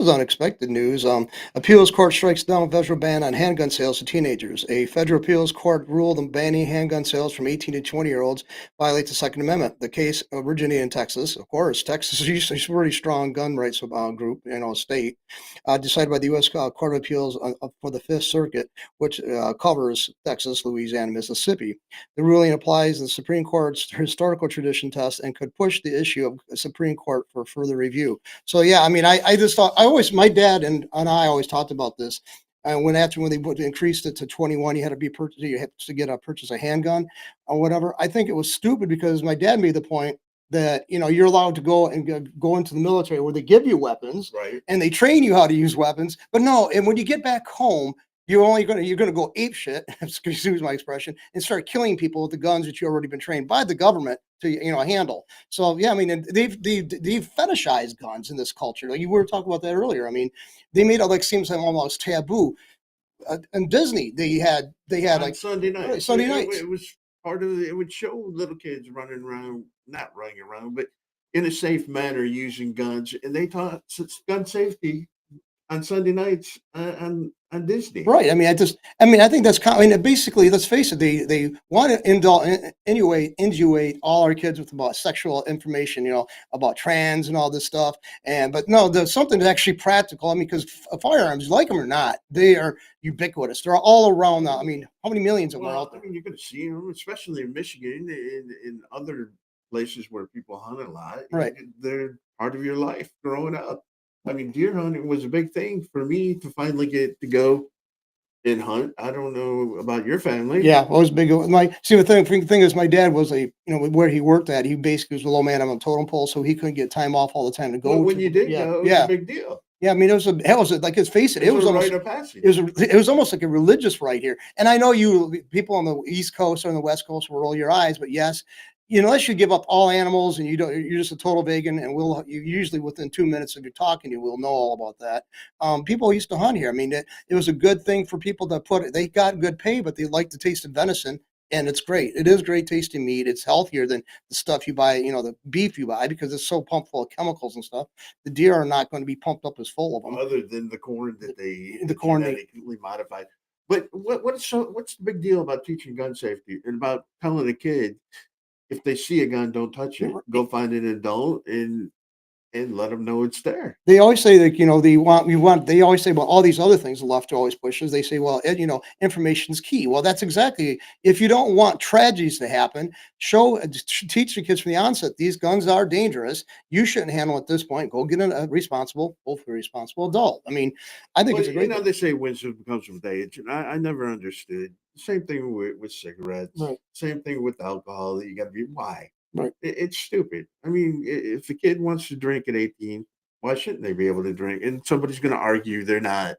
Was unexpected news. Appeals court strikes down federal ban on handgun sales to teenagers. A federal appeals court ruled on banning handgun sales from 18 to 20-year-olds violates the Second Amendment. The case originated in Texas. Of course, Texas is a pretty strong gun rights group, state. Decided by the U.S. Court of Appeals for the Fifth Circuit, which covers Texas, Louisiana, Mississippi. The ruling applies the Supreme Court's historical tradition test and could push the issue of the Supreme Court for further review. So yeah, I mean, I just thought my dad and I always talked about this. When they increased it to 21, you had to get a purchase a handgun or whatever. I think it was stupid because my dad made the point that you're allowed to go and go into the military where they give you weapons Right. and they train you how to use weapons. But no, and when you get back home, you're gonna go ape shit, excuse my expression, and start killing people with the guns that you've already been trained by the government to handle. So yeah, I mean, and they've fetishized guns in this culture. Like you were talking about that earlier. I mean, they made it like seems like almost taboo. In Disney, they had On like Sunday nights. Sunday nights. It was part of it would show little kids running around, not running around, but in a safe manner using guns, and they taught gun safety on Sunday nights on Disney. Right. I think that's kind. I mean, basically, let's face it. They want to inundate all our kids with about sexual information, about trans and all this stuff. But no, there's something that's actually practical. I mean, because firearms, like them or not, they are ubiquitous. They're all around. I mean, how many millions of them are Well, out I there? mean, you're going to see them, especially in Michigan, in other places where people hunt a lot. Right. They're part of your life growing up. I mean, deer hunting was a big thing for me to finally get to go and hunt. I don't know about your family. Yeah, I was big. The thing is, my dad was where he worked at. He basically was a low man on a totem pole, so he couldn't get time off all the time to Well, go when to. you did Yeah, go, it was a yeah. big deal. Yeah, I mean, like, let's face it, It it was was a almost rite of it was passage. it was almost like a religious right here. And I know you people on the East Coast or on the West Coast will roll your eyes, but yes, unless you give up all animals and you're just a total vegan, and you usually within 2 minutes of you talking, you will know all about that. People used to hunt here. I mean, it was a good thing for people to put it. They got good pay, but they like the taste of venison. And it's great. It is great tasting meat. It's healthier than the stuff you buy, the beef you buy because it's so pumped full of chemicals and stuff. The deer are not going to be pumped up as full of them. Other than the corn that they The corn they genetically modified. But what's the big deal about teaching gun safety and about telling a kid if they see a gun, don't touch it. Go find an adult and let them know it's there. they always say that they always say, well, all these other things the left always pushes. They say, well, information is key. Well, that's exactly, if you don't want tragedies to happen, teach the kids from the onset these guns are dangerous. You shouldn't handle it at this point. Go get hopefully responsible adult. I mean, I think Well, it's a great thing. they say wisdom comes with age, and I never understood. Same thing with cigarettes. Right. Same thing with alcohol. That you got to be why. Right. It's stupid. I mean, if a kid wants to drink at 18, why shouldn't they be able to drink? And somebody's going to argue they're not.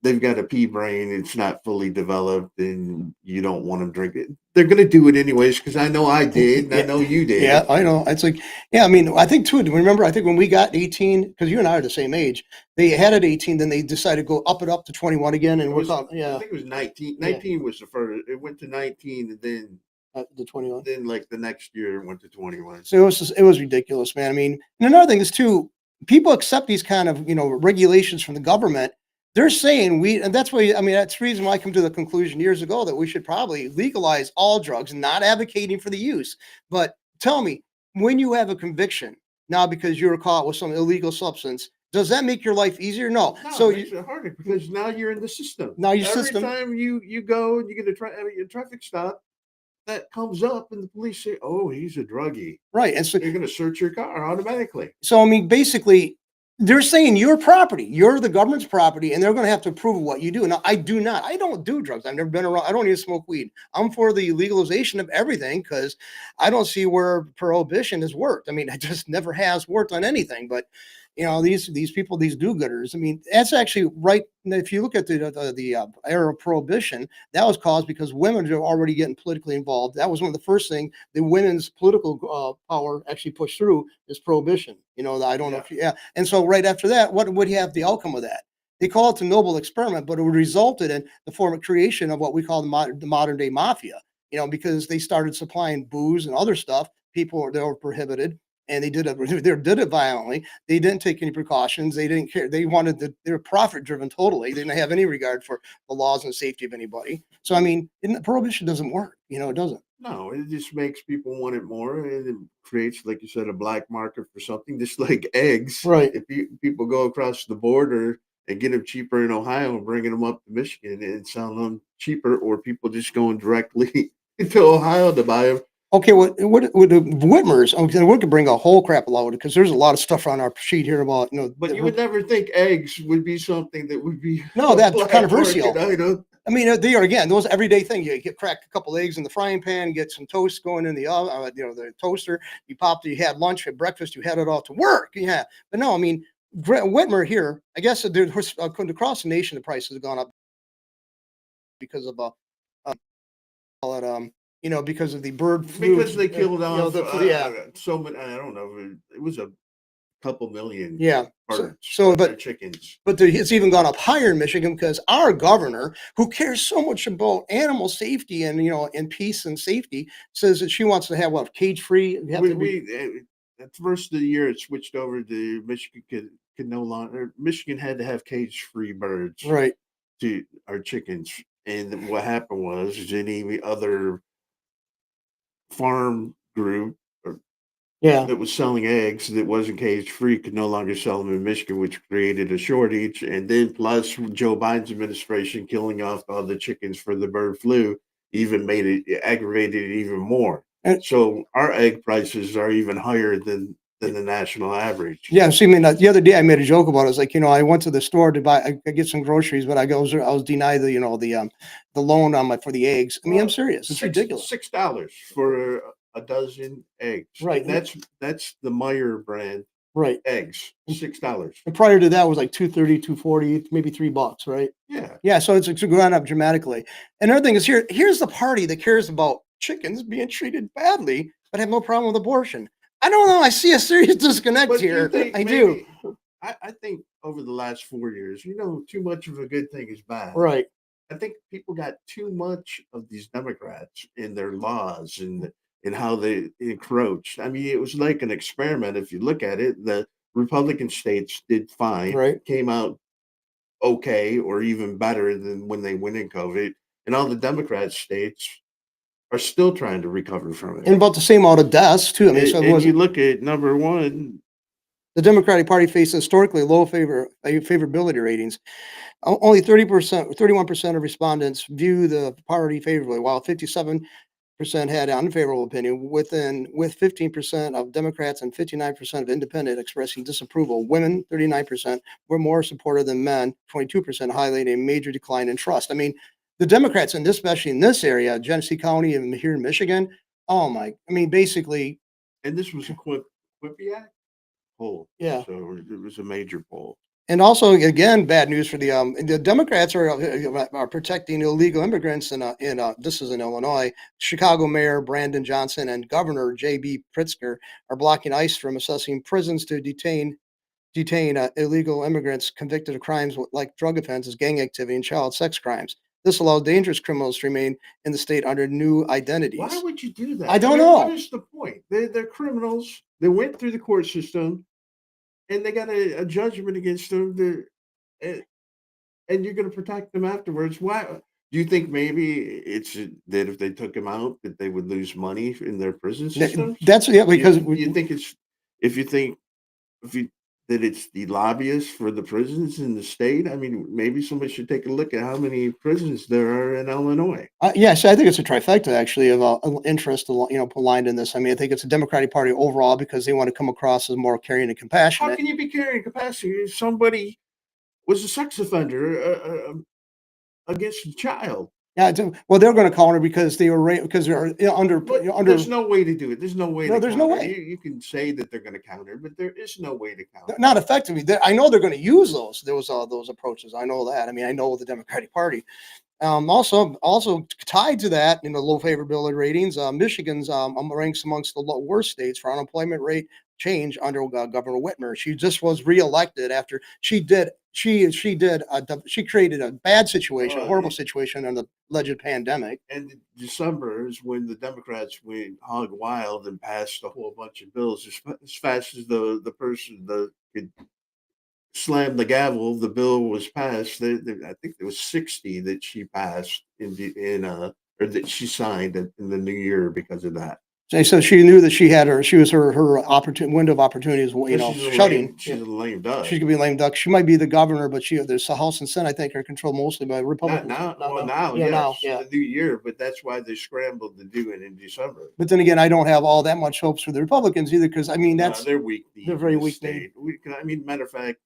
They've got a pea brain. It's not fully developed, and you don't want them drinking. They're going to do it anyways because I know I did, and I know you did. Yeah, I know. It's like, yeah, I mean, I think too, remember, I think when we got 18, because you and I are the same age, they had it 18, then they decided to go up to 21 again. And I yeah. think it was 19. 19 was the first. It went to 19, and then the 21. Then, like the next year, it went to 21. So it was ridiculous, man. I mean, and another thing is too, people accept these kind of regulations from the government. They're saying and that's why, I mean, that's the reason why I come to the conclusion years ago that we should probably legalize all drugs, not advocating for the use. But tell me, when you have a conviction now because you were caught with some illegal substance, does that make your life easier? No. So it makes it harder because now you're in the system. Now your Every system. time you go and you get a traffic stop, that comes up and the police say, "Oh, he's a druggie." Right. And so they're going to search your car automatically. So, I mean, basically, they're saying your property, you're the government's property, and they're going to have to approve of what you do. Now, I don't do drugs. I've never been around. I don't even smoke weed. I'm for the legalization of everything because I don't see where prohibition has worked. I mean, it just never has worked on anything. But these people, these do-gooders. I mean, that's actually right. If you look at the era of prohibition, that was caused because women are already getting politically involved. That was one of the first things the women's political power actually pushed through is prohibition. I don't know if And so right after that, what would you have the outcome of that? They call it the noble experiment, but it resulted in the form of creation of what we call the modern day mafia. Because they started supplying booze and other stuff. People that were prohibited. and they did it violently. They didn't take any precautions. They didn't care. They were profit driven totally. They didn't have any regard for the laws and safety of anybody. So I mean, prohibition doesn't work. It doesn't. No, it just makes people want it more, and it creates, like you said, a black market for something. Just like eggs, Right. if people go across the border and get them cheaper in Ohio and bringing them up to Michigan and selling them cheaper, or people just going directly to Ohio to buy them. Okay, what the Whitmers? Okay, we could bring a whole crap load because there's a lot of stuff on our sheet here about But you would never think eggs would be something that would be no, a that's black controversial. market item. I mean, they are again those everyday thing. You get crack a couple eggs in the frying pan, get some toast going in the oven, the toaster. You you had lunch, had breakfast, you had it all to work. Yeah, but no, I mean, Whitmer here. I guess across the nation, the prices have gone up because of call it because of the bird flu. Because they killed off Yeah, so many. I don't know. It was a couple million yeah. birds So, or but chickens. it's even gone up higher in Michigan because our governor, who cares so much about animal safety and and peace and safety, says that she wants to have cage free. At the first of the year, it switched over to Michigan could no longer. Michigan had to have cage free birds Right. to our chickens, and what happened was any other farm group Yeah. that was selling eggs that wasn't cage free could no longer sell them in Michigan, which created a shortage. And then plus Joe Biden's administration killing off all the chickens for the bird flu even made it aggravated it even more. And So our egg prices are even higher than the national average. yeah, see, I mean, the other day I made a joke about it. It's like, I went to the store to I get some groceries, but I was denied the loan for the eggs. I mean, I'm Well, serious. It's ridiculous. $6 for a dozen eggs, Right. and that's the Meyer brand Right. eggs, $6. And prior to that was like 230, 240, maybe $3, right? Yeah. Yeah, so it's gone up dramatically. And another thing is here's the party that cares about chickens being treated badly, but have no problem with abortion. I don't know. I see a serious disconnect But here. you think I do. I think over the last 4 years, too much of a good thing is bad. Right. I think people got too much of these Democrats in their laws and how they encroached. I mean, it was like an experiment. If you look at it, the Republican states did fine, Right. came out okay, or even better than when they went in COVID, and all the Democrat states are still trying to recover from it. And about the same amount of deaths too. I mean, so And you look at number one. the Democratic Party faces historically low favorability ratings. Only 30%, 31% of respondents view the party favorably, while 57% had an unfavorable opinion. With 15% of Democrats and 59% of independent expressing disapproval. Women, 39%, were more supportive than men. 22% highlighting a major decline in trust. I mean, the Democrats, and especially in this area, Genesee County and here in Michigan. Oh my! I mean, basically, And this was a Quinnipiac poll. yeah. So it was a major poll. And also, again, bad news for the Democrats are protecting illegal immigrants this is in Illinois. Chicago Mayor Brandon Johnson and Governor J.B. Pritzker are blocking ICE from assessing prisons to detain illegal immigrants convicted of crimes like drug offenses, gang activity, and child sex crimes. This allows dangerous criminals to remain in the state under new identities. Why would you do that? I don't What know. is the point? They're criminals. They went through the court system, and they got a judgment against them. And you're going to protect them afterwards. Why? Do you think maybe it's that if they took them out, that they would lose money in their prison systems? That's because You think it's if you think if you that it's the lobbyists for the prisons in the state. I mean, maybe somebody should take a look at how many prisons there are in Illinois. Yes, I think it's a trifecta actually of interest, aligned in this. I mean, I think it's a Democratic Party overall because they want to come across as more caring and How compassionate. can you be carrying capacity if somebody was a sex offender against a child? Yeah, well, they're going to counter because because they're under But under. there's no way to do it. There's no way No, to there's no counter. way. You can say that they're going to counter, but there is no way to counter. Not effectively. I know they're going to use those approaches. I know that. I mean, I know the Democratic Party. Also tied to that, low favorability ratings, Michigan's ranks amongst the worst states for unemployment rate change under Governor Whitmer. She just was reelected after she created a bad situation, a Well, horrible situation in the alleged pandemic. and December is when the Democrats went hog wild and passed a whole bunch of bills as fast as the person that could slam the gavel. The bill was passed. I think there was 60 that she passed or that she signed in the new year because of that. So she knew that her window of opportunity is, Well, shutting. she's a lame duck. She's gonna be a lame duck. She might be the governor, but there's the House and Senate, I think, are controlled mostly by Not Republicans. now. No, Well, no. now, Yeah, now, yes, yeah. the new year, but that's why they scrambled to do it in December. But then again, I don't have all that much hopes for the Republicans either, because I mean No, they're they're weak-kneed very in the weak-kneed. state. I mean, matter of fact,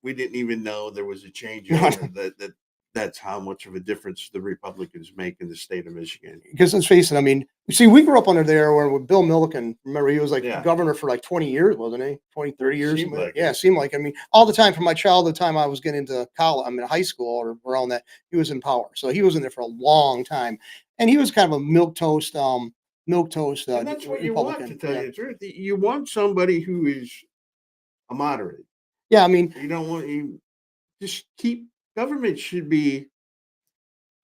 we didn't even know there was a changeover. That's how much of a difference the Republicans make in the state of Michigan. Because let's face it, I mean, see, we grew up under there where with Bill Milliken, remember, he was like Yeah. governor for like 20 years, wasn't he? 20, 30 years. Seemed like yeah, it. it seemed like, I mean, all the time from my childhood time I was getting into college, I mean, high school or around that, he was in power. So he was in there for a long time. And he was kind of a milk toast And that's what you want, to Republican. tell Yeah. you the truth. You want somebody who is a moderate. Yeah, I mean, You don't want you just keep government should be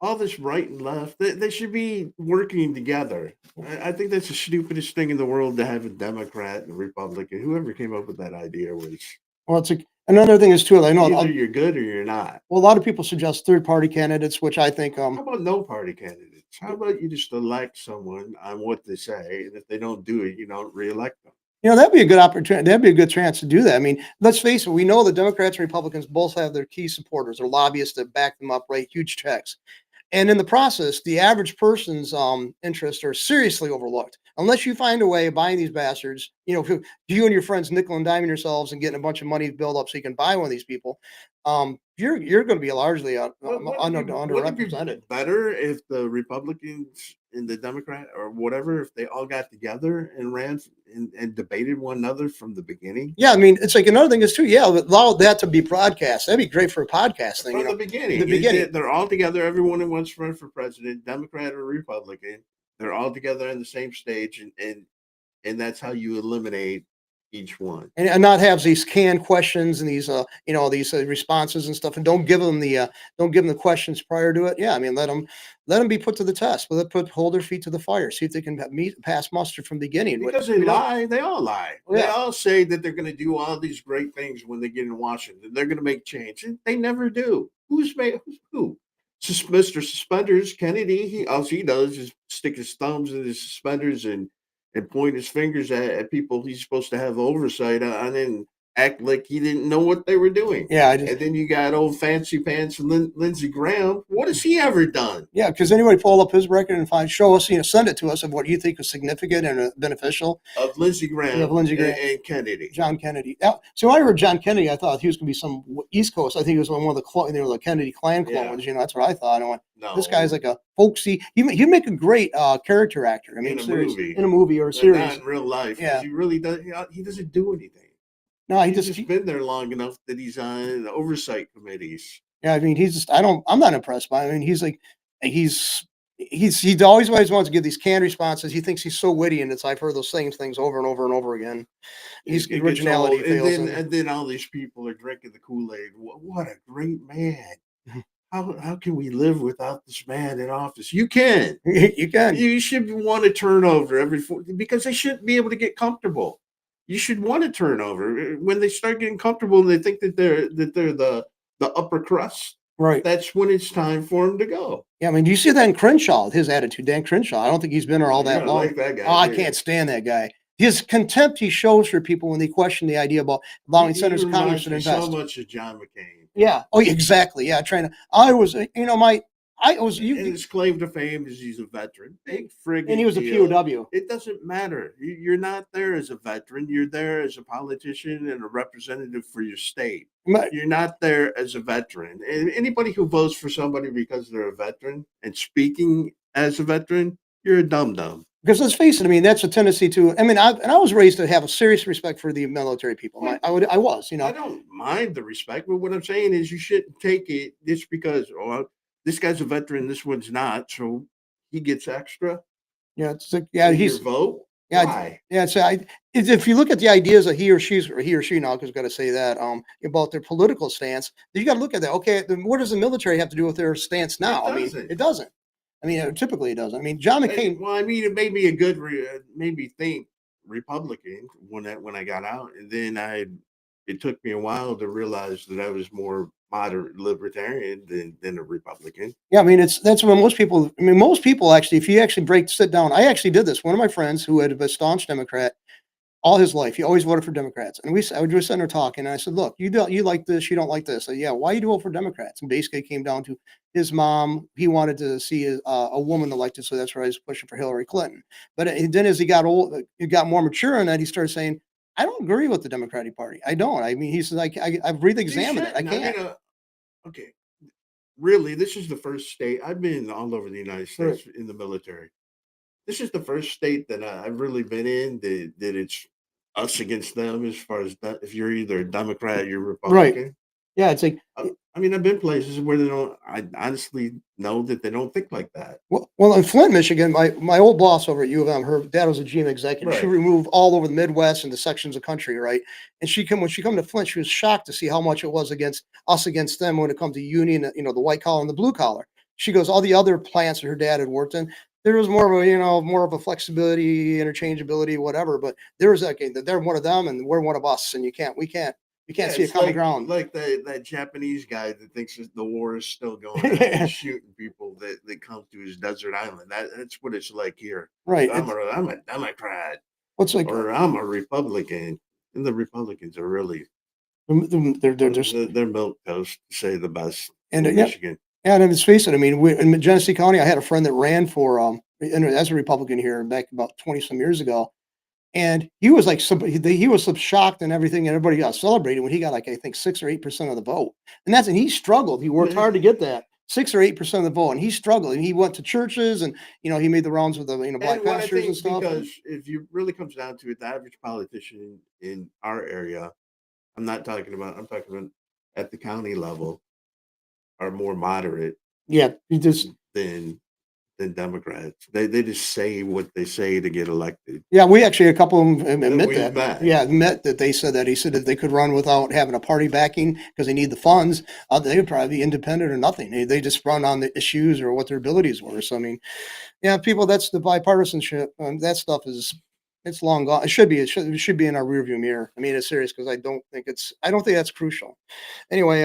all this right and left. They should be working together. I think that's the stupidest thing in the world to have a Democrat and a Republican. Whoever came up with that idea was well, it's like another thing is too, I know either you're good or you're not. well, a lot of people suggest third party candidates, which I think, How about no party candidates? How about you just elect someone on what they say, and if they don't do it, you don't reelect them? that'd be a good opportunity. That'd be a good chance to do that. I mean, let's face it, we know the Democrats and Republicans both have their key supporters or lobbyists that back them up, write huge checks. And in the process, the average person's interests are seriously overlooked. Unless you find a way of buying these bastards, if you and your friends nickel and diming yourselves and getting a bunch of money built up so you can buy one of these people, you're going to be largely Wouldn't it be underrepresented. better if the Republicans and the Democrat or whatever, if they all got together and ran and debated one another from the beginning? Yeah, I mean, it's like another thing is too. Yeah, allow that to be broadcast. That'd be great for a podcast thing. From the beginning. The beginning. They're all together. Everyone who wants to run for president, Democrat or Republican, they're all together on the same stage, and that's how you eliminate each one. And not have these canned questions and these responses and stuff, and don't give them the questions prior to it. Yeah, I mean, let them be put to the test, but hold their feet to the fire, see if they can pass muster from the beginning. Because they lie, they all lie. Yeah. They all say that they're going to do all these great things when they get in Washington. They're going to make change, and they never do. Who? Mr. Suspenders Kennedy. All he does is stick his thumbs in his suspenders and point his fingers at people he's supposed to have oversight on and act like he didn't know what they were doing. Yeah, and then you got old fancy pants and Lindsey Graham. What has he ever done? Yeah, because anybody pull up his record and show us, send it to us of what you think is significant and beneficial. Of Lindsey Graham, and Kennedy. John Kennedy. Now, so when I heard John Kennedy, I thought he was going to be some East Coast. I think he was one of the Kennedy clan clones. Yeah. That's what I thought. I went, No, this guy's like a folksy. He'd make a great character actor. I mean, in a movie or a series. Not in real life. Yeah, he really does. He doesn't do anything. No, he's just been there long enough that he's on oversight committees. Yeah, I mean, I'm not impressed by him. I mean, he always wants to give these canned responses. He thinks he's so witty, and I've heard those same things over and over and over again. His originality fails him. And then all these people are drinking the Kool-Aid. What a great man. How can we live without this man in office? You can. You can. You should want a turnover because they shouldn't be able to get comfortable. You should want a turnover when they start getting comfortable and they think that they're the upper crust. Right. That's when it's time for him to go. Yeah, I mean, do you see that in Crenshaw? His attitude, Dan Crenshaw. I don't think he's been there all that long. Like that guy, I can't stand that guy. His contempt he shows for people when they question the idea about allowing senators and congressmen to invest. So much of John McCain. Yeah. Oh, exactly. Yeah. His claim to fame is he's a veteran. Big friggin' and he was deal. a POW. It doesn't matter. You're not there as a veteran. You're there as a politician and a representative for your state. You're not there as a veteran. And anybody who votes for somebody because they're a veteran and speaking as a veteran, you're a dum-dum. Because let's face it, I mean, that's a tendency to. I mean, I was raised to have a serious respect for the military people. I was. I don't mind the respect, but what I'm saying is you shouldn't take it just because this guy's a veteran, this one's not, so he gets extra. Yeah, it's like, yeah, he's vote. Yeah, Why? yeah, so if you look at the ideas of he or she now, 'cause gotta say that, about their political stance, you gotta look at that. Okay, then what does the military have to do with their stance It now? I mean, doesn't. it doesn't. I mean, typically it doesn't. I mean, John McCain. Well, I mean, it made me a good, made me think Republican when I got out, and then it took me a while to realize that I was more moderate libertarian than a Republican. Yeah, I mean, that's what most people. I mean, most people actually, if you actually sit down. I actually did this. One of my friends who had a staunch Democrat all his life. He always voted for Democrats. And I would just sitting there talking, and I said, "Look, you like this, you don't like this." I said, "Yeah, why you do vote for Democrats?" And basically, it came down to his mom. He wanted to see a woman elected, so that's why he's pushing for Hillary Clinton. But then, as he got old, he got more mature, and that he started saying, "I don't agree with the Democratic Party. I don't. I mean," he says, I've You re-examined it. I shouldn't. I mean, can't." okay, really, this is the first state I've been all over the United Right. States in the military. This is the first state that I've really been in that it's us against them as far as if you're either a Democrat, you're Right. Republican. Yeah, it's like I mean, I've been places where they don't. I honestly know that they don't think like that. well, in Flint, Michigan, my old boss over at U of M, her dad was a GM executive. She Right. removed all over the Midwest and the sections of country, right? And when she come to Flint, she was shocked to see how much it was against us against them when it comes to union, the white collar and the blue collar. She goes, all the other plants that her dad had worked in, there was more of a, more of a flexibility, interchangeability, whatever. But there was that, okay, that they're one of them and we're one of us, and you can't Yeah, see a it's common ground. like that Japanese guy that thinks that the war is still going on and he's shooting people that come to his desert island. That's what it's like here. Right. I'm a Democrat What's like or I'm a Republican, and the Republicans are really they're just they're milk toast to say the best and in yeah. Michigan. Yeah, and let's face it. I mean, in Genesee County, I had a friend that ran for as a Republican here back about 20 some years ago, and he was like, he was so shocked and everything, and everybody got celebrated when he got like I think 6 or 8% of the vote, and he struggled. He worked hard to get that 6 or 8% of the vote, and he struggled. And he went to churches, and he made the rounds with the black And what I pastors and think, stuff. And because if you really comes down to it, the average politician in our area, I'm talking about at the county level, are more moderate yeah, he just than Democrats. They just say what they say to get elected. yeah, we actually a couple of them That admit we've that. met. Yeah, admit that they said that. He said that they could run without having a party backing because they need the funds. They would probably be independent or nothing. They just run on the issues or what their abilities were. So I mean, yeah, people, that's the bipartisanship. That stuff is it's long gone. It should be in our rearview mirror. I mean, it's serious because I don't think that's crucial. Anyway,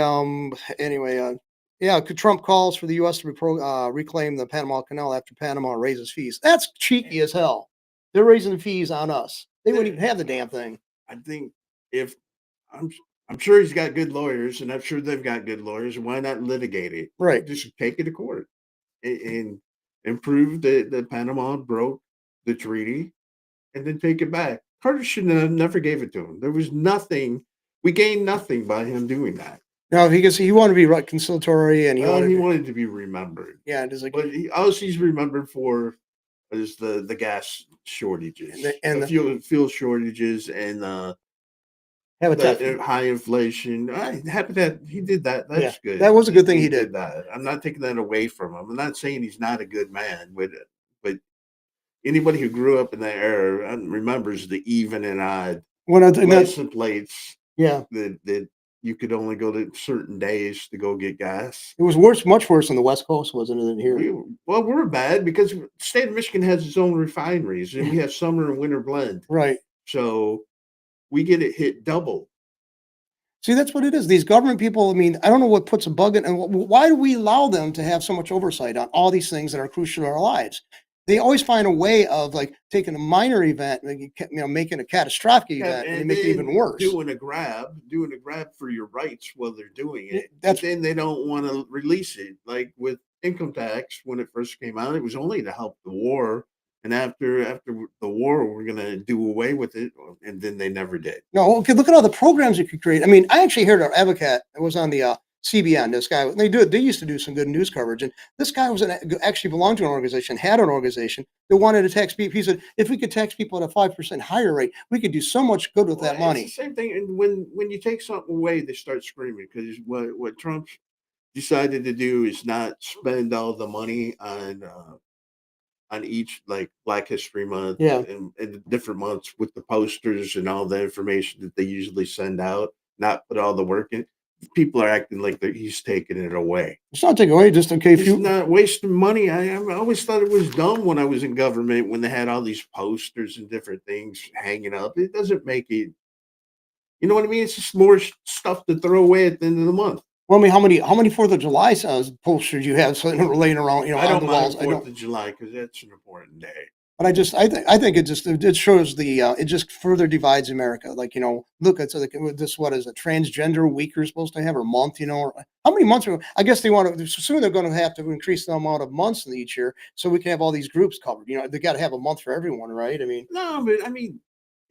yeah, Trump calls for the U.S. to reclaim the Panama Canal after Panama raises fees. That's cheeky as hell. They're raising the fees on us. They wouldn't even have the damn thing. I think if I'm I'm sure he's got good lawyers, and I'm sure they've got good lawyers. Why not litigate it? Right. Just take it to court and prove that Panama broke the treaty, and then take it back. Carter should have never gave it to him. There was nothing. We gained nothing by him doing that. No, because he wanted to be conciliatory and he Well, wanted he to, wanted to be remembered, yeah, just like but all he's remembered for is the gas and the, shortages, and the the, fuel shortages, and habitat. the high inflation. I happy that he did that. Yeah, That's good. that was a good thing He he did. did that. I'm not taking that away from him. I'm not saying he's not a good man with it, but anybody who grew up in that era remembers the even and odd When I, and that, license plates yeah, that you could only go to certain days to go get gas. it was worse, much worse on the West Coast, wasn't it, than here? We're bad because the state of Michigan has its own refineries, and we have summer and winter blend, Right. so we get it hit double. See, that's what it is. These government people, I mean, I don't know what puts a bug in, and why do we allow them to have so much oversight on all these things that are crucial to our lives? They always find a way of like taking a minor event, and making a catastrophic Yeah, event, and they and make it even then worse. doing a grab for your rights while they're doing it, but That's then they don't want to release it. Like with income tax, when it first came out, it was only to help the war, and after the war, we're gonna do away with it, and then they never did. no. Okay, look at all the programs you could create. I mean, I actually heard an advocate. It was on the CBN. This guy, they used to do some good news coverage, and this guy actually belonged to an organization, had an organization that wanted to tax people. He said, if we could tax people at a 5% higher rate, we could do so much good with Well, that it's the money. same thing, and when you take something away, they start screaming because what Trump decided to do is not spend all the money on on each like Black History Month Yeah. and the different months with the posters and all the information that they usually send out, not put all the work in. People are acting like he's taking it away. It's not taking away, just okay if It's you not wasting money. I always thought it was dumb when I was in government when they had all these posters and different things hanging up. It doesn't make it, you know what I mean? It's just more stuff to throw away at the end of the month. well, I mean, how many 4th of July posters you have sitting laying around, I on don't the mind walls? I Fourth don't. of July because that's an important day. But I think it shows it just further divides America. Like, look, it's like this, what is a transgender week you're supposed to have, or month, or how many months I guess they want to soon they're going to have to increase the amount of months in each year so we can have all these groups covered. They got to have a month for everyone, right? I mean, No, but I mean,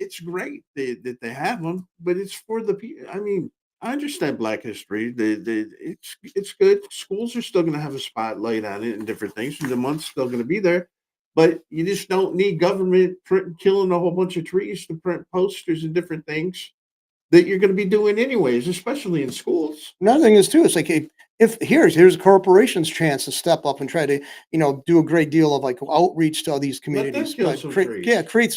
it's great that they have them, but it's for the people. I mean, I understand Black History. It's good. Schools are still going to have a spotlight on it and different things, and the month's still going to be there. But you just don't need government killing a whole bunch of trees to print posters and different things that you're going to be doing anyways, especially in schools. another thing is too, it's like if here's a corporation's chance to step up and try to do a great deal of like outreach to all these Let them communities, kill but some trees. create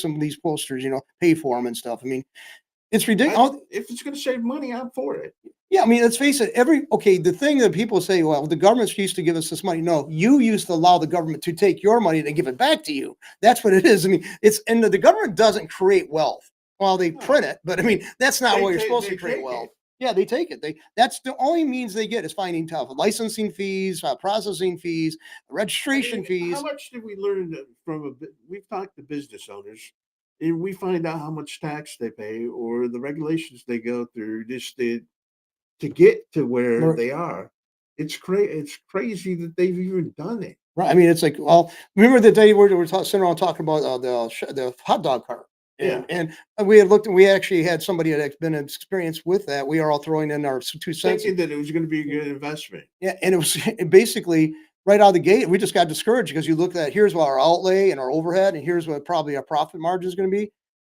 some of these posters, pay for them and stuff. I mean, it's I ridiculous. if it's going to save money, I'm for it. Yeah, I mean, let's face it. The thing that people say, well, the government's used to give us this money. No, you used to allow the government to take your money and give it back to you. That's what it is. I mean, the government doesn't create wealth. Well, they print No, it, but I mean, that's not what you're supposed to they create take wealth. it. Yeah, they take it. That's the only means they get is finding tough licensing fees, processing fees, I registration mean, how fees. much did we learn from we've talked to business owners and we find out how much tax they pay or the regulations they go through just to get to where Right. they are. It's crazy that they've even done it. I mean, it's like, well, remember the day where we were sitting around talking about the hot dog cart, and Yeah. we had looked, and we actually had somebody that had been experienced with that. We are all throwing in our 2 cents. Thinking that it was going to be a good investment. Yeah, and it was basically right out of the gate. We just got discouraged because you look at here's what our outlay and our overhead, and here's what probably our profit margin is going to be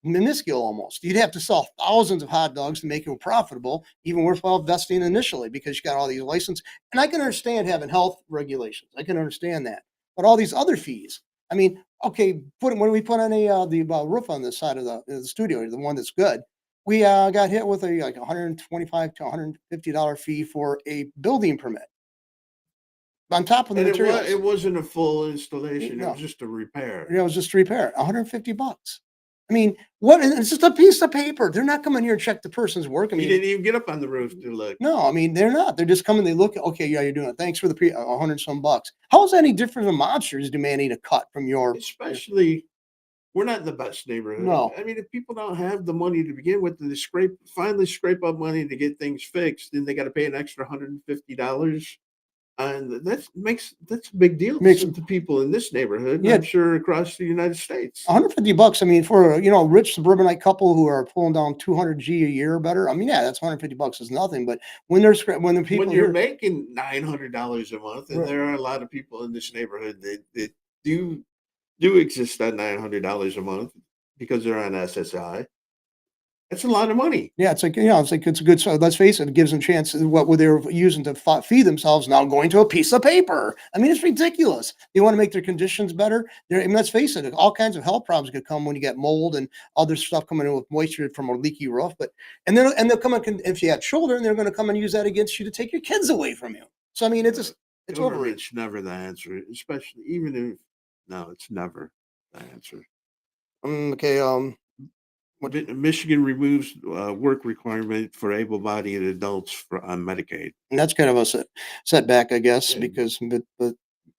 minuscule almost. You'd have to sell thousands of hot dogs to make it profitable, even worthwhile investing initially because you got all these license. And I can understand having health regulations. I can understand that. But all these other fees, I mean, okay, when we put on the roof on this side of the studio, the one that's good, we got hit with a like 125 to $150 fee for a building permit on top of the And materials. it wasn't a full installation. It was No, just a repair. it was just to repair it, $150. I mean, what? And it's just a piece of paper. They're not coming here to check the person's work. I You mean, didn't even get up on the roof to look. no, I mean they're not. They're just coming. They look. Okay, yeah, you're doing it. Thanks for the 100 some bucks. How is that any different than monsters demanding a cut from your? Especially we're not in the best neighborhood. No, I mean, if people don't have the money to begin with, and they finally scrape up money to get things fixed, then they got to pay an extra $150, and that's a big deal makes to people in this neighborhood, and yeah, I'm sure across the United States. $150. I mean, for a rich suburbanite couple who are pulling down 200G a year or better. I mean, yeah, that's $150 is nothing. But when the When people you're here, making $900 a month, and right, there are a lot of people in this neighborhood that do exist at $900 a month because they're on SSI, that's a lot of money. yeah, it's a good. So let's face it, it gives them chance. What they were using to feed themselves now going to a piece of paper. I mean, it's ridiculous. They want to make their conditions better. I mean, let's face it, all kinds of health problems could come when you get mold and other stuff coming in with moisture from a leaky roof. But they'll come and if you have children, they're going to come and use that against you to take your kids away from you. So I mean, it's overreach. Government's never the answer, especially even if no, it's never the answer. Okay. What? Michigan removes work requirement for able-bodied adults on Medicaid. And that's kind of a setback, I guess, Yeah, because but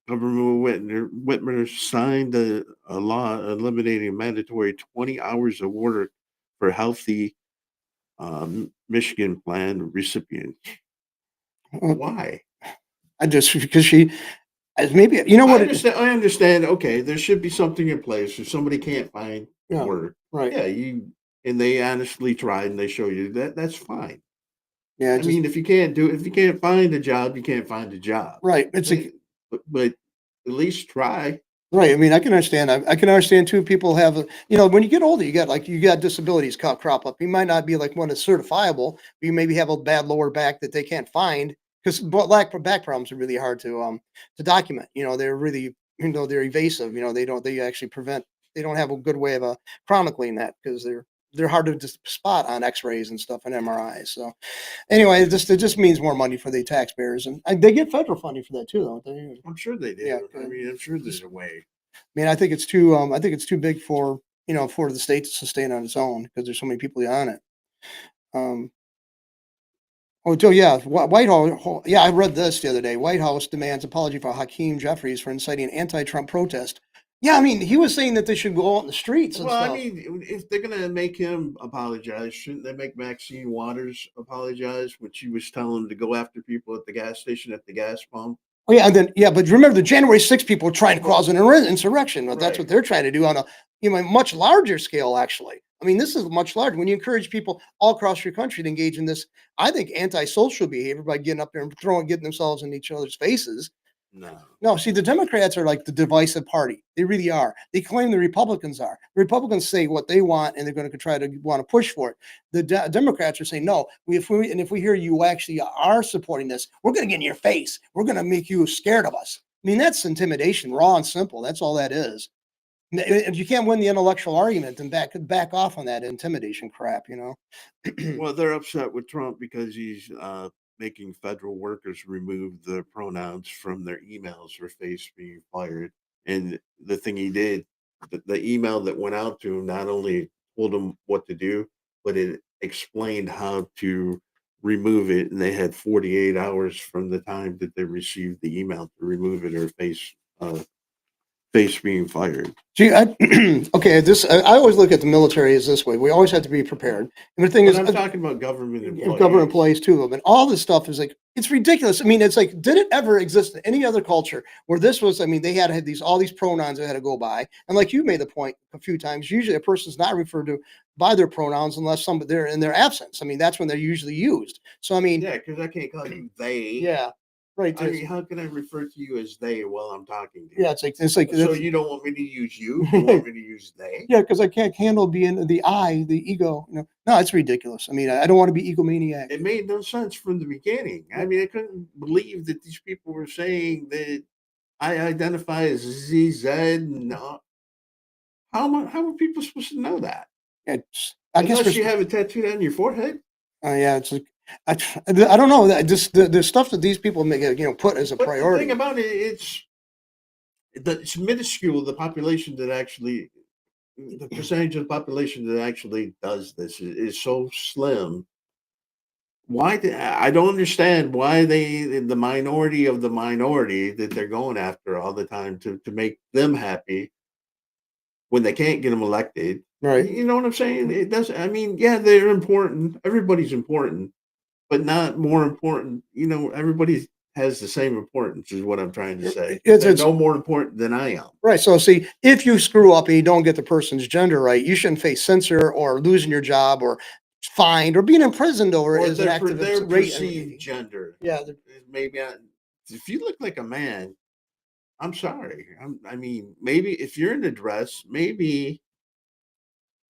Governor Whitmer signed a law eliminating mandatory 20 hours of work for healthy Michigan plan recipients. uh, Why? I just because she maybe what it. I understand. Okay, there should be something in place if somebody can't find Yeah. work. Right. Yeah, you and they honestly tried and they show you that that's fine. Yeah. I mean, if you can't find a job, you can't find a job. Right. It's Eh, like but at least try. right. I mean, I can understand. I can understand too. People have, when you get older, you got disabilities crop up. You might not be like one that's certifiable, but you maybe have a bad lower back that they can't find because back problems are really hard to document. They're really even though they're evasive, they actually prevent. They don't have a good way of chronicling that because they're hard to just spot on X-rays and stuff and MRIs. So anyway, it just means more money for the taxpayers, and they get federal funding for that too, don't they? I'm sure they Yeah, do. I mean, I'm sure there's a way. I mean, I think it's too big for the state to sustain on its own because there's so many people on it. Um, oh, Joe, yeah, White House. Yeah, I read this the other day. White House demands apology for Hakeem Jeffries for inciting anti-Trump protest. Yeah, I mean, he was saying that they should go out in the streets and Well, I stuff. mean, if they're gonna make him apologize, shouldn't they make Maxine Waters apologize when she was telling him to go after people at the gas station at the gas pump? Oh, yeah, and then yeah, but remember the January 6th people were trying to Well, cause an insurrection. But that's right. what they're trying to do on a much larger scale. Actually, I mean, this is much larger. When you encourage people all across your country to engage in this, I think antisocial behavior by getting up there and getting themselves in each other's faces. No. No, see, the Democrats are like the divisive party. They really are. They claim the Republicans are. The Republicans say what they want, and they're going to try to want to push for it. The Democrats are saying no. If we hear you actually are supporting this, we're going to get in your face. We're going to make you scared of us. I mean, that's intimidation, raw and simple. That's all that is. If you can't win the intellectual argument, then back off on that intimidation crap. Well, they're upset with Trump because he's making federal workers remove the pronouns from their emails for face being fired. And the thing he did, the email that went out to him not only told him what to do, but it explained how to remove it. And they had 48 hours from the time that they received the email to remove it or face being fired. See, okay, I always look at the military as this way. We always have to be prepared. And the thing But is, I'm talking about government government employees. employees too. And all this stuff is like it's ridiculous. I mean, it's like, did it ever exist in any other culture where this was? I mean, they had these all these pronouns they had to go by, and like you made the point a few times, usually a person's not referred to by their pronouns unless somebody they're in their absence. I mean, that's when they're usually used. So I mean, Yeah, because I can't call you they. yeah, right. I mean, how can I refer to you as they while I'm talking to you? Yeah, it's like So you don't want me to use you? You want me to use they? yeah, because I can't handle being the ego. No, it's ridiculous. I mean, I don't want to be egomaniac. It made no sense from the beginning. I mean, I couldn't believe that these people were saying that I identify as ZZ. And how are people supposed to know that? I guess Unless you have it tattooed on your forehead. yeah, it's like I don't know that just the stuff that these people make put as a But the priority. thing about it, it's minuscule. The population that actually, the percentage of the population that actually does this is so slim. I don't understand why the minority of the minority that they're going after all the time to make them happy when they can't get them elected. Right. You know what I'm saying? It doesn't. I mean, yeah, they're important. Everybody's important, but not more important. Everybody has the same importance. Is what I'm trying to say. They're It's no more important than I am. right. So see, if you screw up and you don't get the person's gender right, you shouldn't face censure or losing your job or fined or being imprisoned over it Or as an act of their rate. perceived gender. Yeah, Maybe if you look like a man, I'm sorry. I mean, maybe if you're in a dress, maybe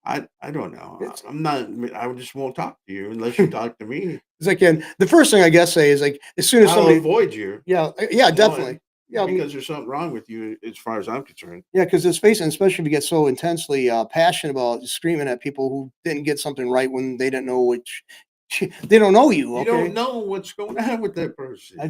I don't know. it's I'm not. I just won't talk to you unless you talk to me. it's like the first thing I guess say is like as soon as I'll somebody avoid you. yeah, definitely. Yeah, I mean, Because there's something wrong with you, as far as I'm concerned. yeah, because it's facing, especially if you get so intensely passionate about screaming at people who didn't get something right when they didn't know which they don't know you. You don't Okay, know what's going on with that person. I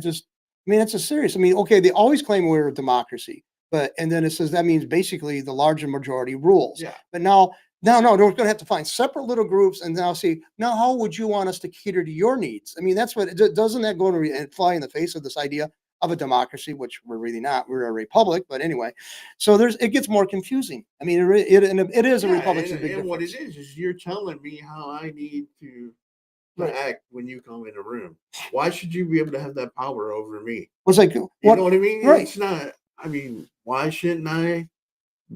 mean, that's a serious. I mean, okay, they always claim we're a democracy, and then it says that means basically the larger majority rules. Yeah. But now, no, we're going to have to find separate little groups, and now see now how would you want us to cater to your needs? I mean, that's what doesn't that go to fly in the face of this idea of a democracy, which we're really not. We're a republic, but anyway. So it gets more confusing. I mean, it is a Yeah, republic. It's a big and what it difference. is you're telling me how I need to Right. act when you come in a room. Why should you be able to have that power over me? It's like You what? know what I mean? Right. It's not. I mean, why shouldn't I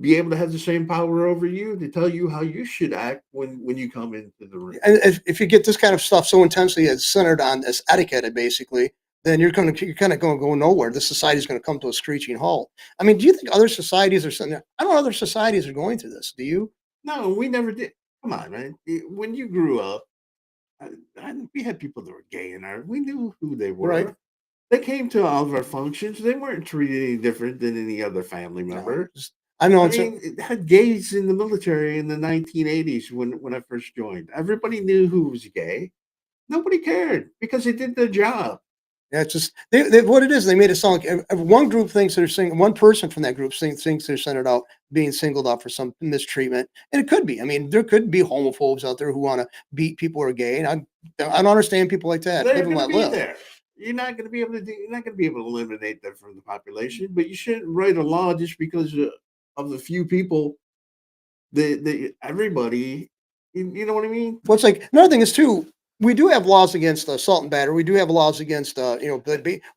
be able to have the same power over you to tell you how you should act when you come into the room? And if you get this kind of stuff so intensely it's centered on this etiquette, basically, then you're kind of going to go nowhere. The society is going to come to a screeching halt. I mean, do you think other societies are sitting there? I don't know other societies are going through this. Do you? No, we never did. Come on, man. When you grew up, we had people that were gay in our. We knew who they Right. were. They came to all of our functions. They weren't treated any different than any other family No, member. I know I it's mean, it had gays in the military in the 1980s when I first joined. Everybody knew who was gay. Nobody cared because they did their job. yeah, it's just they what it is. They made it sound like one group thinks they're saying one person from that group thinks they're sending out being singled out for some mistreatment, and it could be. I mean, there could be homophobes out there who want to beat people who are gay, and I don't understand people like that. They're Live and going to let be live. there. You're not going to be able to do. You're not going to be able to eliminate them from the population. But you shouldn't write a law just because of the few people. The everybody. You know what I mean? Well, it's like another thing is too. We do have laws against assault and battery. We do have laws against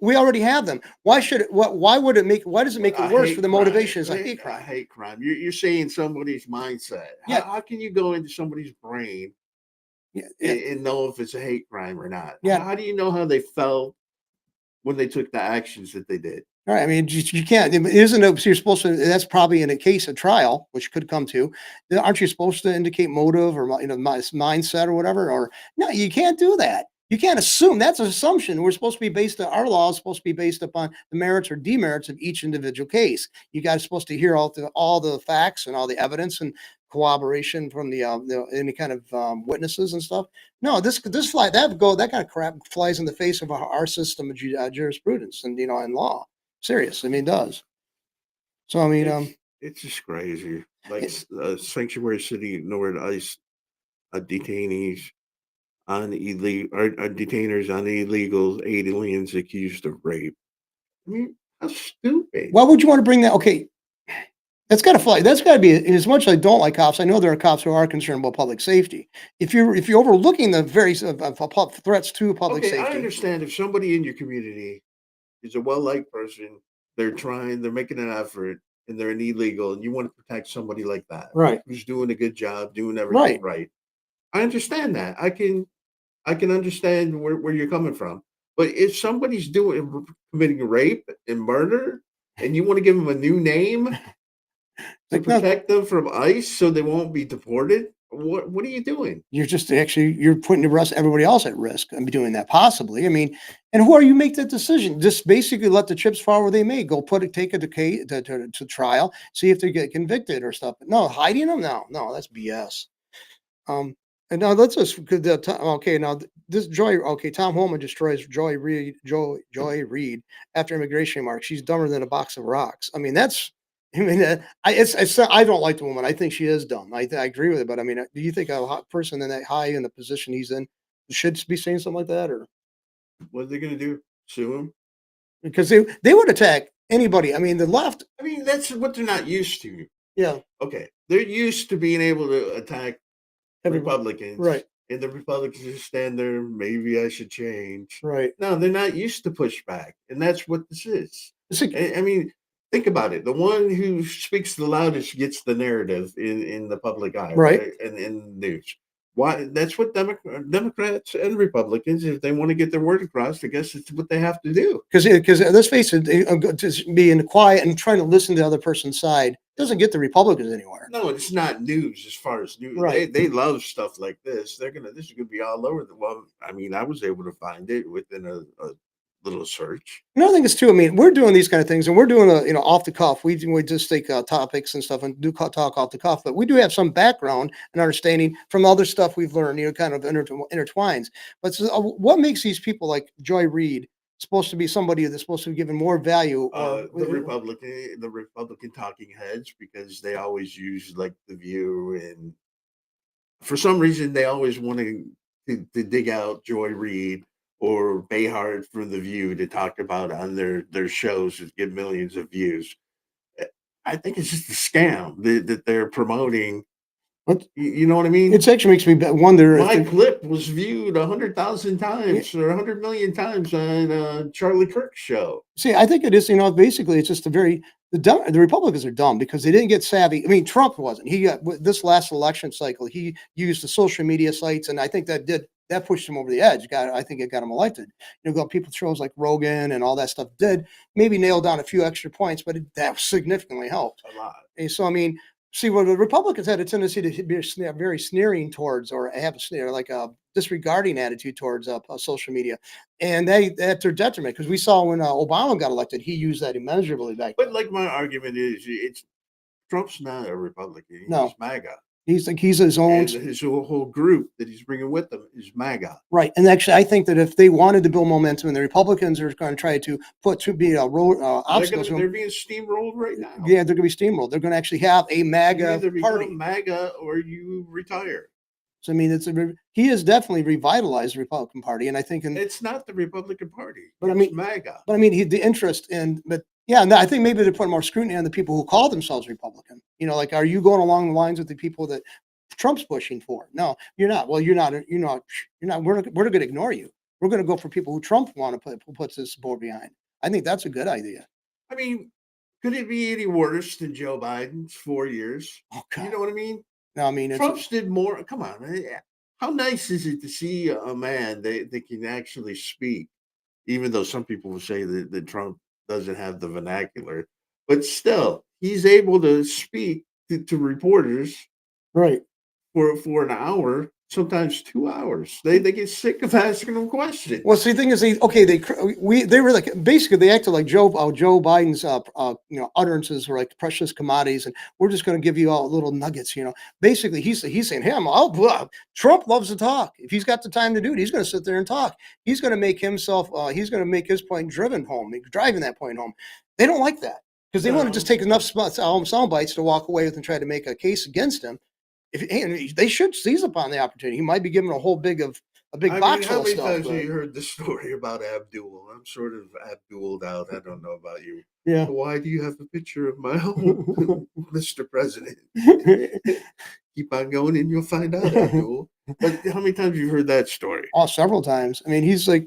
we already have them. Why should it? What? Why would it make? Why does it But make it a worse for hate the crime. motivation as a hate A crime? hate crime. You're saying somebody's mindset. Yeah, How can you go into somebody's brain yeah, yeah. and know if it's a hate crime or not? Yeah. How do you know how they felt when they took the actions that they did? All right. I mean, you can't. It isn't a, you're supposed to. That's probably in a case of trial, which could come to. Aren't you supposed to indicate motive or mindset or whatever? Or no, you can't do that. You can't assume. That's an assumption. We're supposed to be based. Our law is supposed to be based upon the merits or demerits of each individual case. You guys are supposed to hear all the facts and all the evidence and corroboration from any kind of witnesses and stuff. No, this fly that kind of crap flies in the face of our system of jurisprudence and and law. Serious. I mean, it does. So I mean, It's just crazy. Like it, sanctuary city ignored ICE detainees on illegal or detainers on illegal aliens accused of rape. I mean, how stupid. why would you want to bring that? Okay, that's got to fly. That's got to be as much as I don't like cops. I know there are cops who are concerned about public safety. If you're overlooking the very threats to public Okay, I safety, understand if somebody in your community is a well-liked person, they're making an effort, and they're an illegal, and you want to protect somebody like that right, who's doing a good job, doing everything right. right. I understand that. I can understand where you're coming from. But if somebody's committing rape and murder, and you want to give them a new name to Like no, protect them from ICE so they won't be deported, what are you doing? you're putting the rest everybody else at risk and doing that possibly. I mean, and who are you make that decision? Just basically let the chips fall where they may. Go take it to trial, see if they get convicted or stuff. But no, hiding them, no, that's BS. Um, and now let's just okay. Now this Joy, okay, Tom Holman destroys Joy Reid after immigration remarks. She's dumber than a box of rocks. I mean, that's. I mean, it's. I don't like the woman. I think she is dumb. I agree with it. But I mean, do you think a hot person in that high in the position he's in should be saying something like that, or What are they going to do? Sue them? because they would attack anybody? I mean, the left. I mean, that's what they're not used to. Yeah, Okay, they're used to being able to attack everybody. Republicans, Right, and the Republicans just stand there. Maybe I should change. right. No, they're not used to pushback, and that's what this is. It's like, I mean, think about it. The one who speaks the loudest gets the narrative in the public eye, right. right? And in news. Why? That's what Democrats and Republicans, if they want to get their word across, I guess it's what they have to do. Because let's face it, just being quiet and trying to listen to the other person's side doesn't get the Republicans anywhere. No, it's not news as far as news. Right. They love stuff like this. This is gonna be all over the well. I mean, I was able to find it within a little search. Another thing is too. I mean, we're doing these kind of things, and we're doing off the cuff. We just take topics and stuff and talk off the cuff. But we do have some background and understanding from other stuff we've learned. Kind of intertwines. But what makes these people like Joy Reid supposed to be somebody that's supposed to be given more value? Or The Republican talking heads, because they always use like the View, and for some reason they always want to dig out Joy Reid or Behar from the View to talk about on their shows that get millions of views. I think it's just a scam that they're promoting. what You know what I mean? it actually makes me wonder if My clip was viewed 100,000 yeah, times or 100 million times on Charlie Kirk's show. see, I think it is, basically it's just the Republicans are dumb because they didn't get savvy. I mean, Trump wasn't. He got this last election cycle, he used the social media sites, and I think that pushed him over the edge. I think it got him elected. Got people shows like Rogan and all that stuff did maybe nail down a few extra points, but that significantly helped. A lot. And so, I mean, see, what the Republicans had a tendency to be very sneering towards or have a sneer, like disregarding attitude towards social media, and that's their detriment because we saw when Obama got elected, he used that immeasurably back But then. like my argument is, it's Trump's not a Republican. He's No, MAGA, he's his own. and his whole group that he's bringing with him is MAGA. Right, and actually, I think that if they wanted to build momentum, and the Republicans are going to try to put to be road obstacles, They're being steamrolled right now. yeah, they're going to be steamrolled. They're going to actually have a You MAGA either become party. MAGA or you retire. So I mean, he has definitely revitalized the Republican Party, and I think, It's not the Republican Party. but I It's mean, MAGA. the interest in, but yeah, no, I think maybe they put more scrutiny on the people who call themselves Republican. Like, are you going along the lines with the people that Trump's pushing for? No, you're not. Well, you're not. You're not. You're not. We're going to ignore you. We're going to go for people who Trump want to put who puts his support behind. I think that's a good idea. I mean, could it be any worse than Joe Biden's 4 years? Oh You God. know what I mean? No, I mean it's Trump's did more. Come on, man. How nice is it to see a man that can actually speak, even though some people will say that Trump doesn't have the vernacular, but still, he's able to speak to reporters right. for an hour, sometimes 2 hours. They get sick of asking him questions. Well, see, the thing is, they were like basically they acted like Joe Biden's utterances were like precious commodities, and we're just going to give you all little nuggets. Basically, he's saying him. Oh, Trump loves to talk. If he's got the time to do it, he's going to sit there and talk. He's going to make himself. He's going to make his point driving that point home. They don't like that because they want to just No, take enough sound bites to walk away with and try to make a case against him. And they should seize upon the opportunity. He might be given a big I mean, box how full of many stuff. times have But you heard the story about Abdul? I'm sort of Abduled out. I don't know about you. yeah. Why do you have a picture of my home, Mr. President? Keep on going and you'll find out, Abdul. But how many times have you heard that story? Oh, several times. I mean, he's a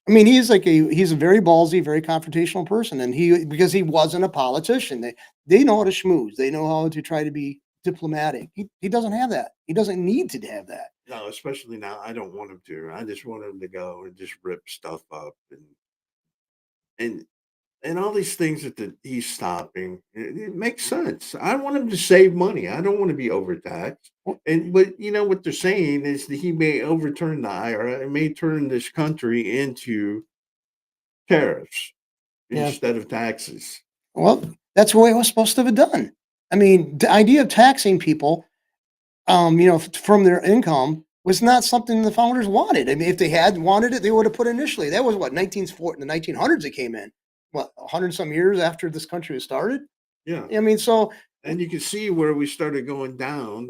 very ballsy, very confrontational person, and because he wasn't a politician. They know how to schmooze. They know how to try to be diplomatic. He doesn't have that. He doesn't need to have that. No, especially now. I don't want him to. I just want him to go and just rip stuff up and and all these things he's stopping. It makes sense. I want him to save money. I don't want to be overtaxed. But you know what they're saying is that he may overturn the IRA. It may turn this country into tariffs Yeah. instead of taxes. Well, that's the way it was supposed to have done. I mean, the idea of taxing people, from their income was not something the founders wanted. I mean, if they had wanted it, they would have put it initially. That was what 1940 in the 1900s it came in. What 100 some years after this country was started. Yeah. I mean, so And you can see where we started going down.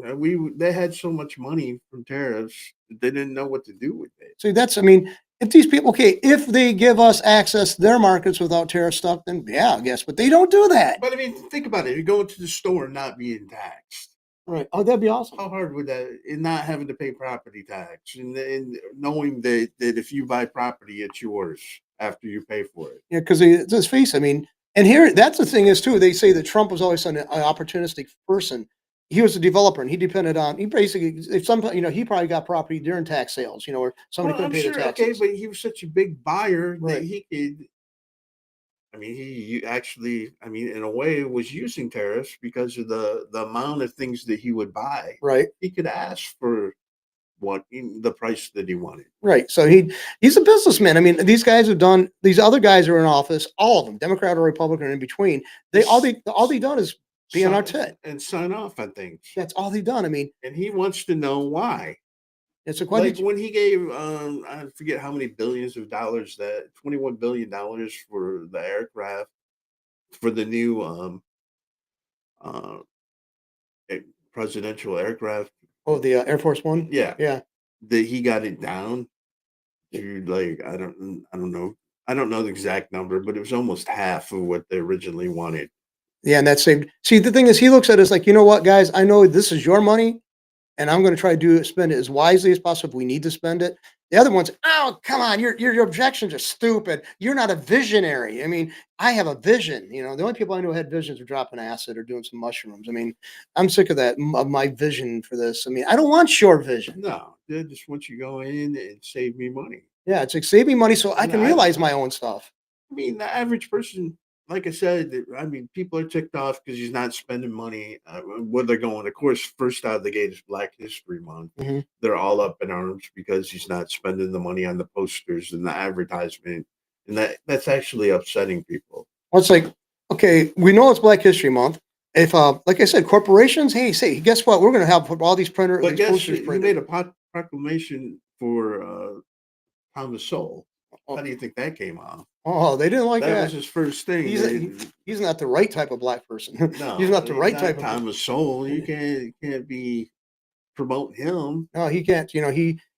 They had so much money from tariffs that they didn't know what to do with it. see that's I mean, if these people if they give us access to their markets without tariff stuff, then yeah, I guess. But they don't do that. But I mean, think about it. You're going to the store and not being taxed. Right. Oh, that'd be awesome. How hard would that, and not having to pay property tax, and knowing that if you buy property, it's yours after you pay for it. Yeah, because let's face it, I mean, and here that's the thing is too. They say that Trump was always an opportunistic person. He was a developer, and he basically if some he probably got property during tax sales, where somebody Well, couldn't I'm pay the sure, okay, taxes. but he was such a big buyer that Right. he could. I mean, he actually, I mean, in a way, was using tariffs because of the amount of things that he would buy. Right. He could ask for the price that he wanted. Right. So he's a businessman. I mean, these other guys are in office, all of them, Democrat or Republican or in between. All they done is be on our tit. And sign off on things. That's all they done. I mean, And he wants to know why. it's a Like question. when he gave, I forget how many billions of dollars, that $21 billion for the aircraft, for the new uh, presidential aircraft. Oh, the Air Force One. Yeah, Yeah. that he got it down to, like, I don't know the exact number, but it was almost half of what they originally wanted. Yeah, and that saved. See, the thing is, he looks at it as like, you know what, guys, I know this is your money, and I'm going to try to spend it as wisely as possible if we need to spend it. The other ones, oh, come on, your objections are stupid. You're not a visionary. I mean, I have a vision. The only people I know who had visions were dropping acid or doing some mushrooms. I mean, I'm sick of that of my vision for this. I mean, I don't want your vision. No, they just want you to go in and save me money. Yeah, it's like save me money so I And can realize my own stuff. I mean, the average person, like I said, I mean, people are ticked off because he's not spending money. Where they're going, of course, first out of the gate is Black History Month. Mhm. They're all up in arms because he's not spending the money on the posters and the advertisement, and that's actually upsetting people. Well, it's like, okay, we know it's Black History Month. If, like I said, corporations, hey, say, guess what? We're going to have all But these guess posters he printed. made a proclamation for Thomas Sowell. How Oh, do you think that came off? oh, they didn't like That was that. his first thing. He's he's not the right type of black person. He's No, not the he's right not type of. Thomas Sowell. You can't be promoting him. No, he can't.